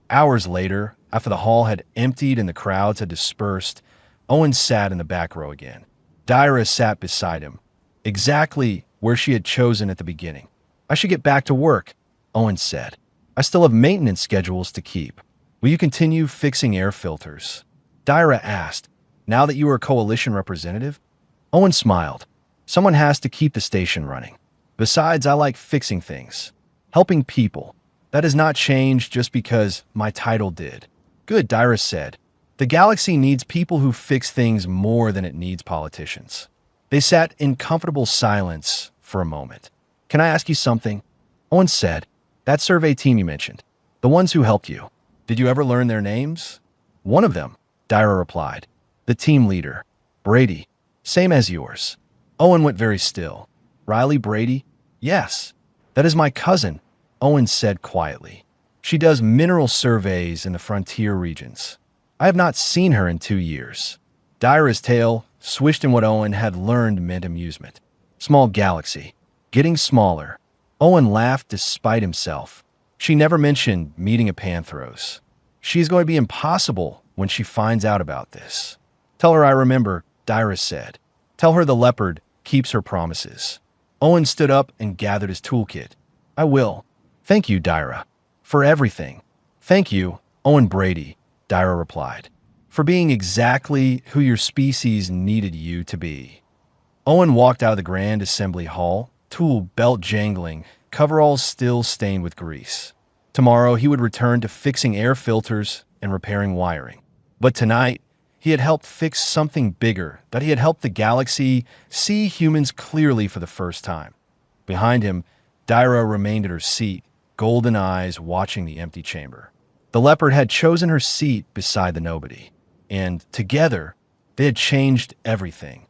Hours later, after the hall had emptied and the crowds had dispersed, Owen sat in the back row again. Dyra sat beside him, exactly where she had chosen at the beginning. I should get back to work, Owen said. I still have maintenance schedules to keep. Will you continue fixing air filters? Dyra asked. Now that you are a coalition representative? Owen smiled. Someone has to keep the station running. Besides, I like fixing things. Helping people. That has not changed just because my title did. Good, Dyra said. The galaxy needs people who fix things more than it needs politicians. They sat in comfortable silence for a moment. Can I ask you something? Owen said. That survey team you mentioned. The ones who helped you. Did you ever learn their names? One of them, Dyra replied. The team leader. Brady. Same as yours. Owen went very still. Riley Brady? Yes. That is my cousin, Owen said quietly. She does mineral surveys in the frontier regions. I have not seen her in 2 years. Dyra's tail swished in what Owen had learned meant amusement. Small galaxy. Getting smaller. Owen laughed despite himself. She never mentioned meeting a Panthros. She is going to be impossible when she finds out about this. Tell her I remember, Dyra said. Tell her the leopard keeps her promises. Owen stood up and gathered his toolkit. I will. Thank you, Dyra. For everything. Thank you, Owen Brady, Dyra replied. For being exactly who your species needed you to be. Owen walked out of the Grand Assembly Hall, tool belt jangling, coveralls still stained with grease. Tomorrow he would return to fixing air filters and repairing wiring. But tonight, he had helped fix something bigger, that he had helped the galaxy see humans clearly for the first time. Behind him, Dyra remained at her seat, golden eyes watching the empty chamber. The leopard had chosen her seat beside the nobody, and together, they had changed everything.